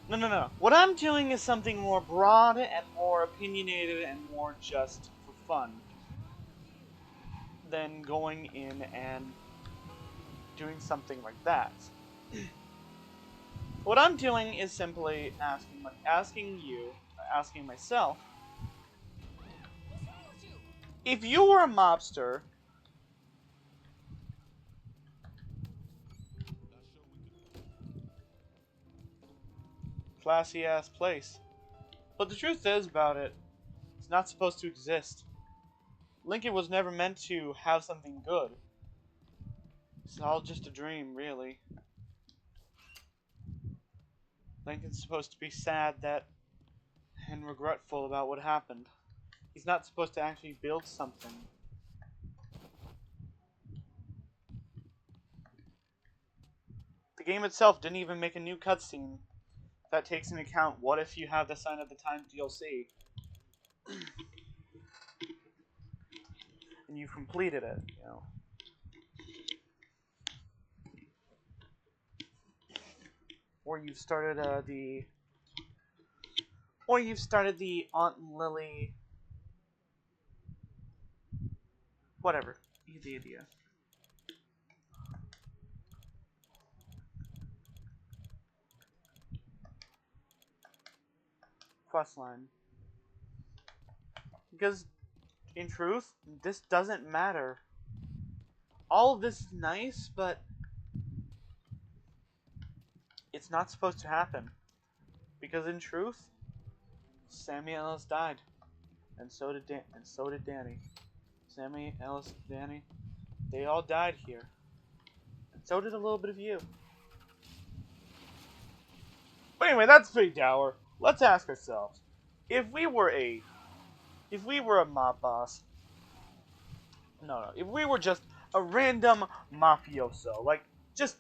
No. What I'm doing is something more broad and more opinionated and more just for fun than going in and doing something like that. What I'm doing is simply asking myself, if you were a mobster, classy ass place. But the truth is about it, it's not supposed to exist. Lincoln was never meant to have something good. It's all just a dream, really. Lincoln's supposed to be sad that and regretful about what happened. He's not supposed to actually build something. The game itself didn't even make a new cutscene that takes into account what if you have the Sign of the Times DLC and you've completed it, you know. Or you've started the Aunt Lily, whatever. You get the idea. Questline. Because, in truth, this doesn't matter. All of this is nice, but it's not supposed to happen. Because in truth, Sammy Ellis died, and so did Danny. Sammy Ellis, Danny, they all died here, and so did a little bit of you. But anyway, that's pretty dour. Let's ask ourselves, if we were a mob boss, if we were just a random mafioso, like just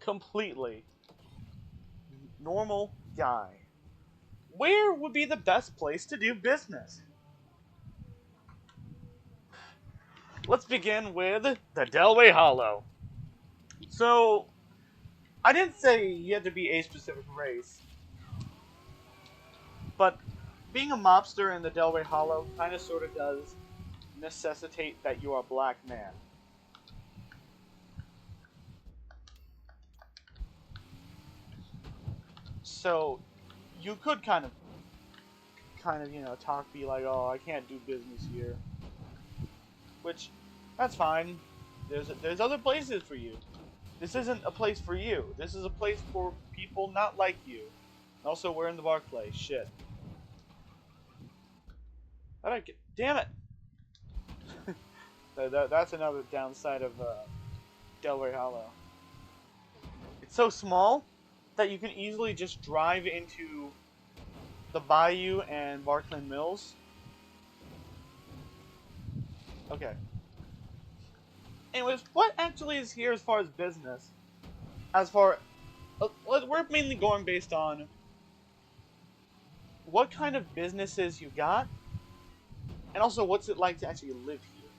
completely normal guy, where would be the best place to do business? Let's begin with the Delway Hollow. So, I didn't say you had to be a specific race, but being a mobster in the Delway Hollow kind of sort of does necessitate that you are a black man. So, you could kind of, be like, oh, I can't do business here. Which, that's fine. There's other places for you. This isn't a place for you. This is a place for people not like you. Also, we're in the Barclay. Shit. Damn it! That's another downside of Delray Hollow. It's so small that you can easily just drive into the Bayou and Barkland Mills. Okay. Anyways, what actually is here as far as business? We're mainly going based on what kind of businesses you got, and also what's it like to actually live here.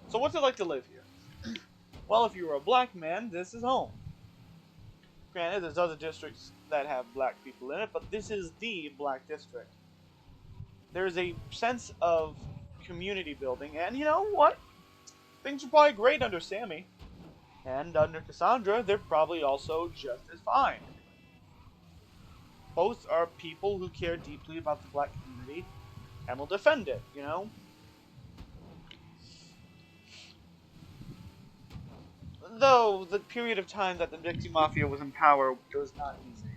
So what's it like to live here? Well, if you were a black man, this is home. Granted, there's other districts that have black people in it, but this is the black district. There's a sense of community building, and you know what? Things are probably great under Sammy. And under Cassandra, they're probably also just as fine. Both are people who care deeply about the black community and will defend it, you know? Though, the period of time that the Dixie Mafia was in power was not easy.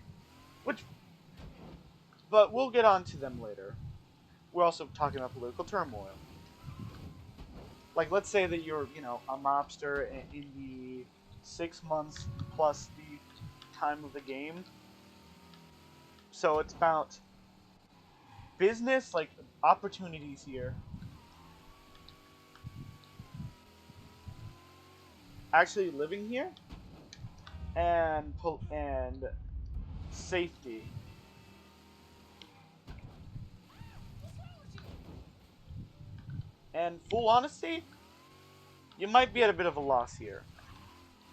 But we'll get on to them later. We're also talking about political turmoil. Like, let's say that you're, a mobster in the 6 months plus the time of the game. So it's about business, like, opportunities here. Actually living here. And safety. And full honesty, you might be at a bit of a loss here.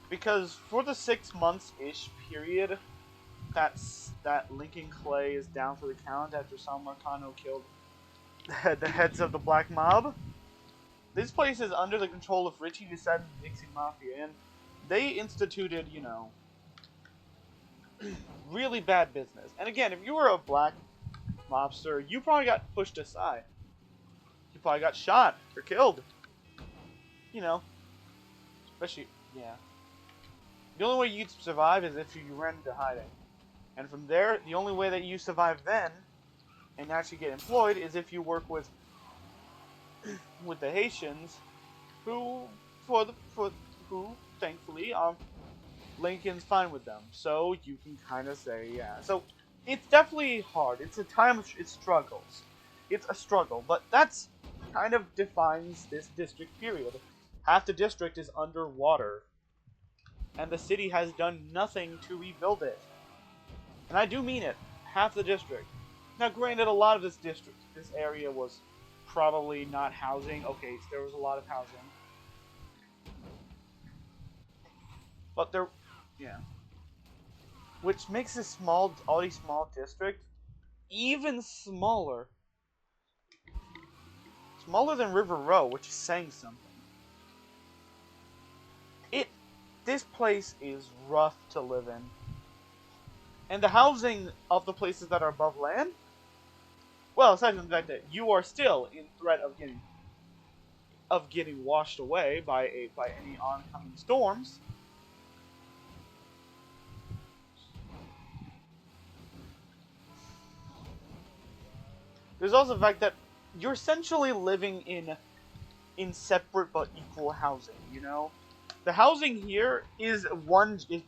Because for the 6 months-ish period that Lincoln Clay is down for the count after Sal Marcano killed the heads of the Black Mob, this place is under the control of Richie Descent and the Dixie Mafia, and they instituted, really bad business. And again, if you were a black mobster, you probably got pushed aside. You probably got shot or killed. Especially, yeah. The only way you'd survive is if you ran into hiding. And from there, the only way that you survive then and actually get employed is if you work with with the Haitians, who who thankfully Lincoln's fine with them. So you can kind of say yeah. So it's definitely hard. It's a time of it struggles. It's a struggle, but that's kind of defines this district period. Half the district is underwater, and the city has done nothing to rebuild it. And I do mean it. Half the district. Now, granted, a lot of this area was probably not housing. Okay, so there was a lot of housing. But there, yeah. Which makes this already small district even smaller. Smaller than River Row, which is saying something. This place is rough to live in. And the housing of the places that are above land, well, aside from the fact that you are still in threat of getting washed away by any oncoming storms. There's also the fact that you're essentially living in separate but equal housing, you know? The housing here is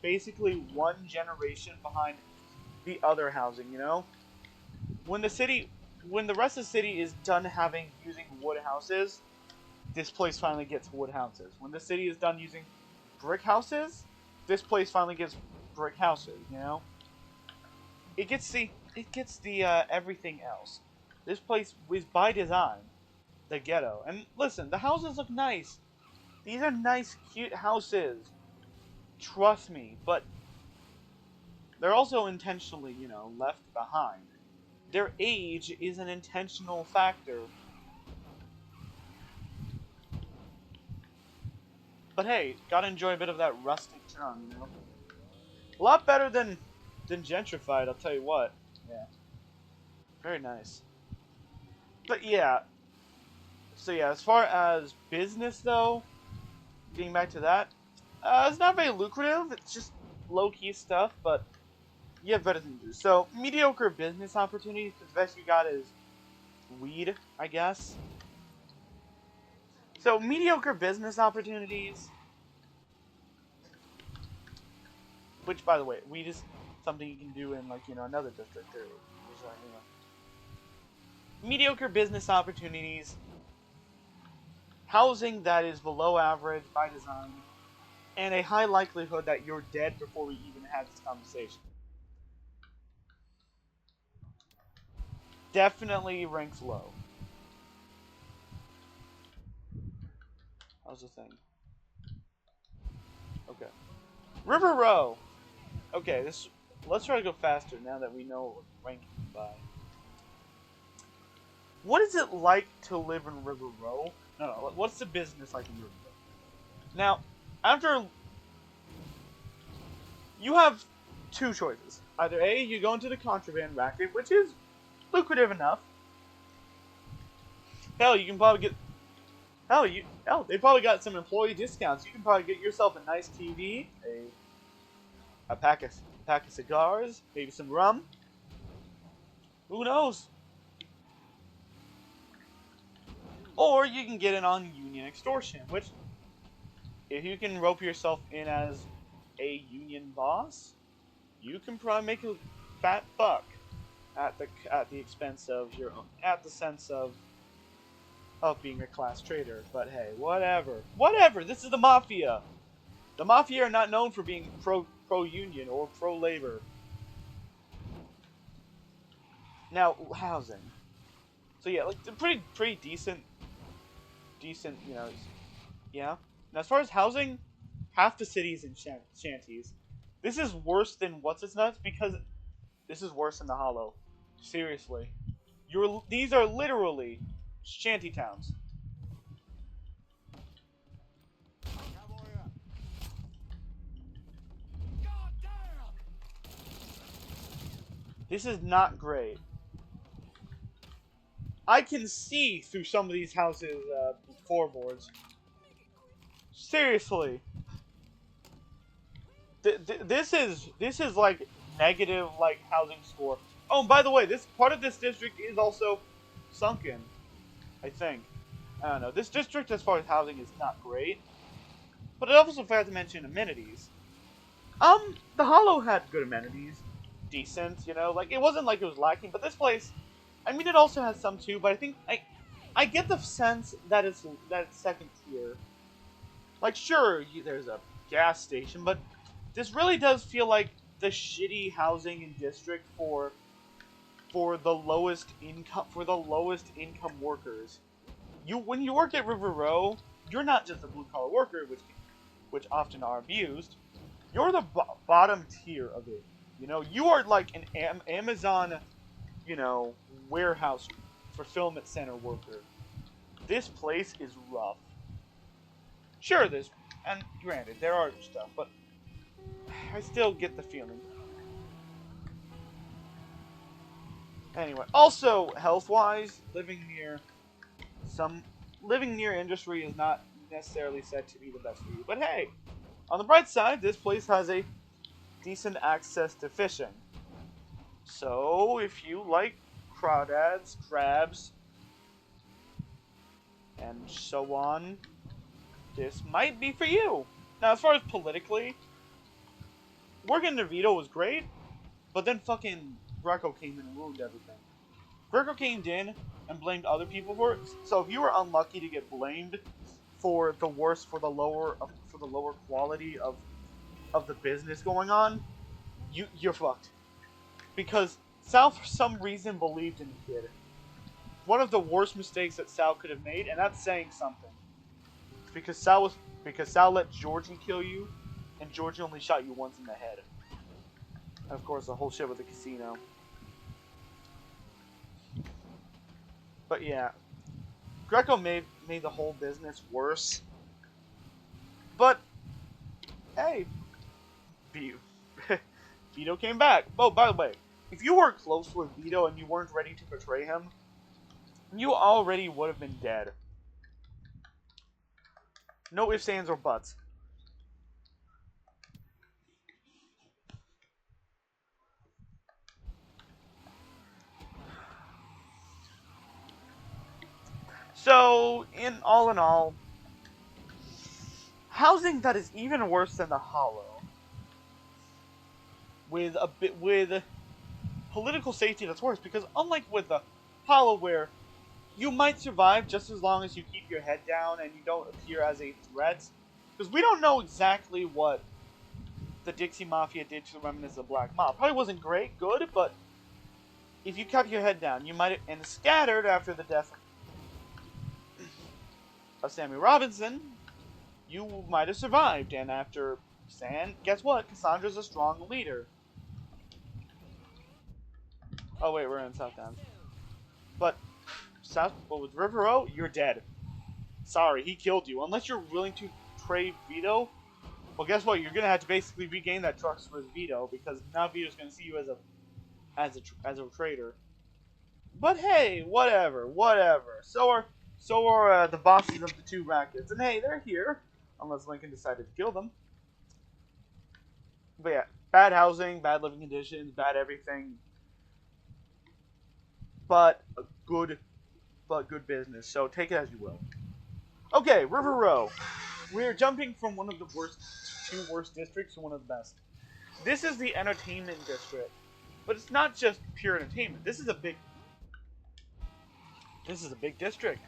basically one generation behind the other housing, you know? When the rest of the city is done using wood houses, this place finally gets wood houses. When the city is done using brick houses, this place finally gets brick houses, you know? It gets the everything else. This place is by design the ghetto. And listen, the houses look nice. These are nice, cute houses. Trust me, but they're also intentionally, left behind. Their age is an intentional factor. But hey, gotta enjoy a bit of that rustic charm, you know? A lot better than gentrified, I'll tell you what. Yeah. Very nice. But yeah. So yeah, as far as business though, getting back to that, it's not very lucrative. It's just low-key stuff, but you have better things to do. So, mediocre business opportunities, the best you got is weed, I guess. So, mediocre business opportunities, which, by the way, weed is something you can do in, another district. Mediocre business opportunities, housing that is below average by design, and a high likelihood that you're dead before we even had this conversation. Definitely ranks low. How's the thing? Okay. River Row. Okay, let's try to go faster now that we know what ranking by. What is it like to live in River Row? No, what's the business like in River Row? Now, after you have two choices. Either A, you go into the contraband racket, which is lucrative enough. Hell, you can probably get they probably got some employee discounts. You can probably get yourself a nice TV, a pack of cigars, maybe some rum. Who knows? Or you can get in on union extortion, which, if you can rope yourself in as a union boss, you can probably make a fat buck at the expense of of being a class traitor. But hey, whatever. This is the Mafia. The Mafia are not known for being pro union or pro labor. Now, housing. So yeah, pretty decent, yeah. Now, as far as housing, half the cities in shanties. This is worse than What's Its Nuts because this is worse than the Hollow. Seriously, these are literally shanty towns. This is not great. I can see through some of these houses' floorboards. Seriously. This is like negative housing score. Oh, and by the way, this part of this district is also sunken, I think. I don't know. This district, as far as housing, is not great. But I also forgot to mention amenities. The Hollow had good amenities. Decent, you know? Like, it wasn't like it was lacking, but this place, I mean, it also has some too, but I think, I get the sense that it's second tier. Like, sure, there's a gas station, but this really does feel like the shitty housing and district for the lowest income workers. When you work at River Row, you're not just a blue collar worker, which often are abused. You're the bottom tier of it. You know, you are like an Amazon, you know, warehouse fulfillment center worker. This place is rough. Sure, and granted, there are stuff, but I still get the feeling. Anyway, also health-wise, living near industry is not necessarily said to be the best for you. But hey, on the bright side, this place has a decent access to fishing. So if you like crawdads, crabs, and so on, this might be for you. Now, as far as politically, working in DeVito was great, but then fucking Greco came in and ruined everything. Greco came in and blamed other people for it. So if you were unlucky to get blamed for the lower quality of the business going on, you're fucked. Because Sal for some reason believed in the kid. One of the worst mistakes that Sal could have made, and that's saying something. It's because Sal let Georgie kill you, and Georgie only shot you once in the head. And of course, the whole shit with the casino. But yeah, Greco made the whole business worse. But hey, Vito came back. Oh, by the way, if you were close with Vito and you weren't ready to betray him, you already would have been dead. No ifs, ands, or buts. So, in all, housing that is even worse than the Hollow, with political safety that's worse, because unlike with the Hollow, where you might survive just as long as you keep your head down and you don't appear as a threat, because we don't know exactly what the Dixie Mafia did to the remnants of Black Mob. Probably wasn't great, good, but if you kept your head down, you might and scattered after the death of Sammy Robinson, you might have survived. And after Sand, guess what? Cassandra's a strong leader. Oh wait, we're in Southtown. But with River Row, you're dead. Sorry, he killed you. Unless you're willing to trade Vito, well, guess what? You're gonna have to basically regain that trust with Vito, because now Vito's gonna see you as a traitor. But hey, whatever. So are the bosses of the two rackets, and hey, they're here. Unless Lincoln decided to kill them. But yeah, bad housing, bad living conditions, bad everything. But good business. So take it as you will. Okay, River Row. We're jumping from one of the two worst districts to one of the best. This is the entertainment district, but it's not just pure entertainment. This is a big district.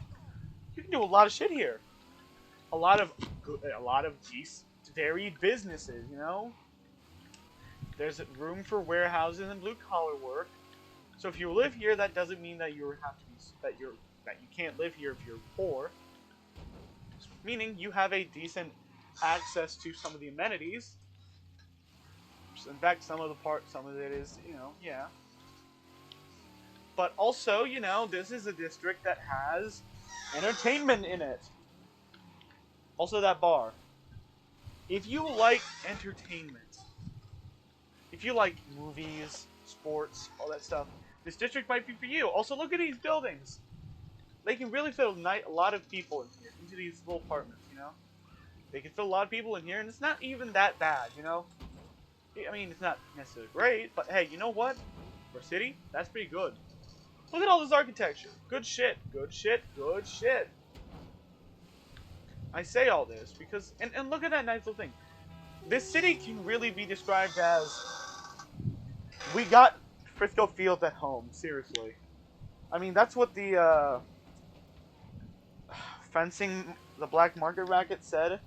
You can do a lot of shit here. A lot of varied businesses. You know, there's room for warehouses and blue collar work. So if you live here, that doesn't mean that you can't live here if you're poor. Meaning you have a decent access to some of the amenities. In fact, some of it is, you know, yeah. But also, you know, this is a district that has entertainment in it. Also that bar. If you like entertainment, if you like movies, sports, all that stuff, this district might be for you. Also, look at these buildings. They can really fit a lot of people in here, into these little apartments, you know? They can fit a lot of people in here, and it's not even that bad, you know? I mean, it's not necessarily great, but hey, you know what? For a city, that's pretty good. Look at all this architecture. Good shit. I say all this because, and look at that nice little thing. This city can really be described as, we got Frisco Fields at home, seriously. I mean, that's what the, fencing, the black market racket said.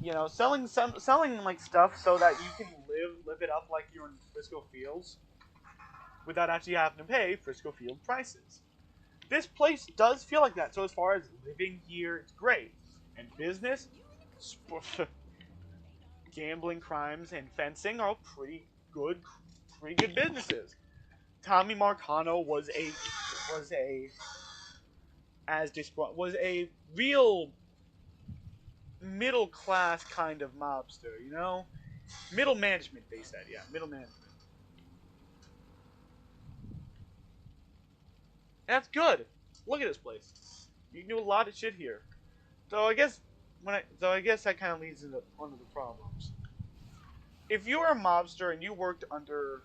You know, selling like stuff so that you can live it up like you're in Frisco Fields without actually having to pay Frisco Field prices. This place does feel like that. So as far as living here, it's great. And business, gambling, crimes, and fencing are good, pretty good businesses. Tommy Marcano was a as described was a real middle class kind of mobster. You know, middle management. They said, yeah, middle management. And that's good. Look at this place. You can do a lot of shit here. So I guess that kind of leads into one of the problems. If you were a mobster and you worked under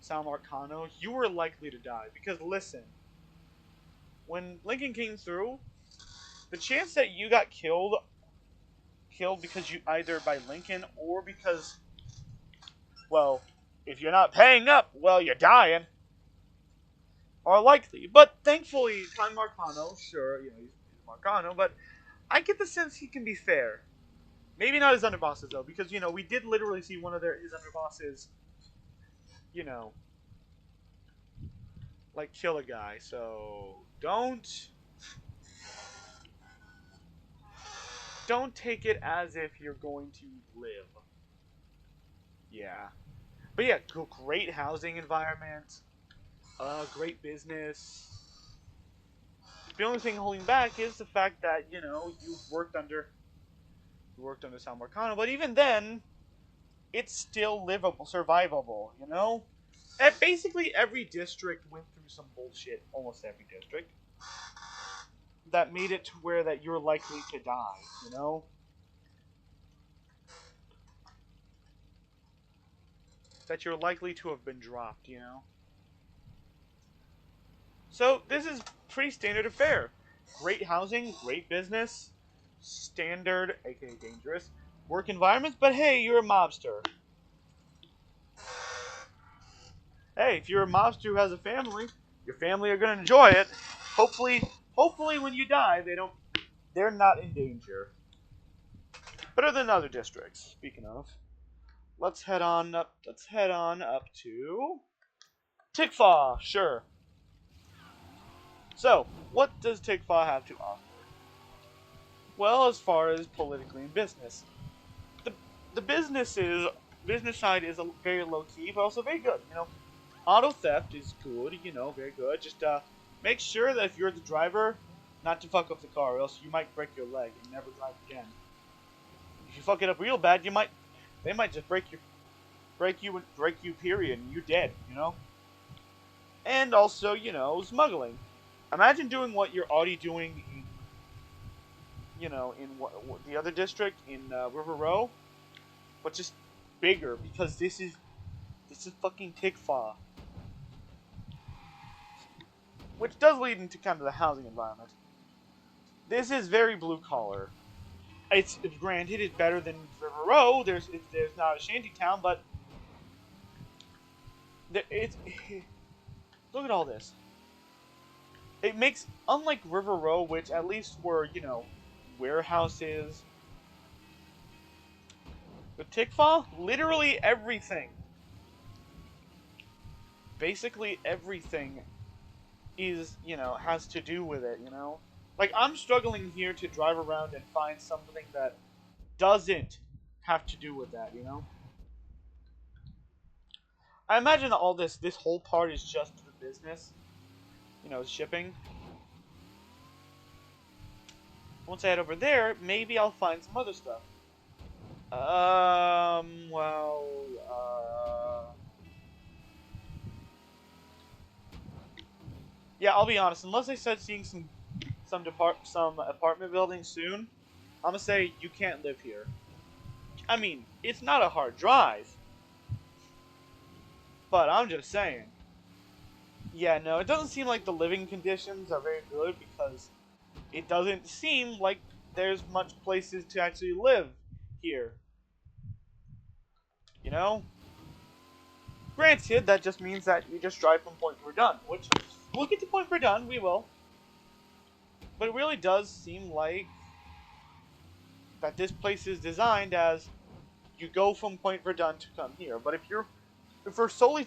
Sal Marcano, you were likely to die. Because listen, when Lincoln came through, the chance that you got killed because you either by Lincoln or because, well, if you're not paying up, well, you're dying, are likely. But thankfully, Tommy Marcano, sure, you know, he's Marcano, but I get the sense he can be fair. Maybe not his underbosses though, because you know we did literally see one of his underbosses, you know, like kill a guy. So don't take it as if you're going to live. Yeah, but yeah, great housing environment, great business. The only thing holding back is the fact that you know you worked under Sal Marcano, but even then, it's still livable, survivable. You know, and basically every district went through some bullshit. Almost every district that made it to where that you're likely to die. You know, that you're likely to have been dropped. You know, so this is pretty standard affair. Great housing, great business, standard, aka dangerous, work environments. But hey, you're a mobster. Hey, if you're a mobster who has a family, your family are gonna enjoy it. Hopefully, when you die, they're not in danger. Better than other districts. Speaking of, let's head on up. Let's head on up to Tikfa. Sure. So, what does Tikfa have to offer? Well, as far as politically and business, the the business side is very low key, but also very good. You know, auto theft is good. You know, very good. Just make sure that if you're the driver, not to fuck up the car, or else you might break your leg and never drive again. If you fuck it up real bad, they might just break you. Period, and you're dead. You know. And also, you know, smuggling. Imagine doing what you're already doing in, you know, in the other district in River Row, but just bigger because this is fucking Tikfa, which does lead into kind of the housing environment. This is very blue collar. It's granted it's better than River Row. There's not a shanty town, but it's look at all this. It makes, unlike River Row, which at least were, you know, warehouses, with Tikfa, literally everything. Basically everything is, you know, has to do with it, you know? Like, I'm struggling here to drive around and find something that doesn't have to do with that, you know? I imagine all this whole part is just the business, you know, shipping. Once I head over there, maybe I'll find some other stuff. Well, yeah, I'll be honest. Unless I start seeing some apartment buildings soon, I'm gonna say you can't live here. I mean, it's not a hard drive, but I'm just saying. Yeah, no, it doesn't seem like the living conditions are very good because it doesn't seem like there's much places to actually live here. You know? Granted, that just means that we just drive from Point Verdun, which we'll get to Point Verdun, we will. But it really does seem like that this place is designed as you go from Point Verdun to come here. But if we're solely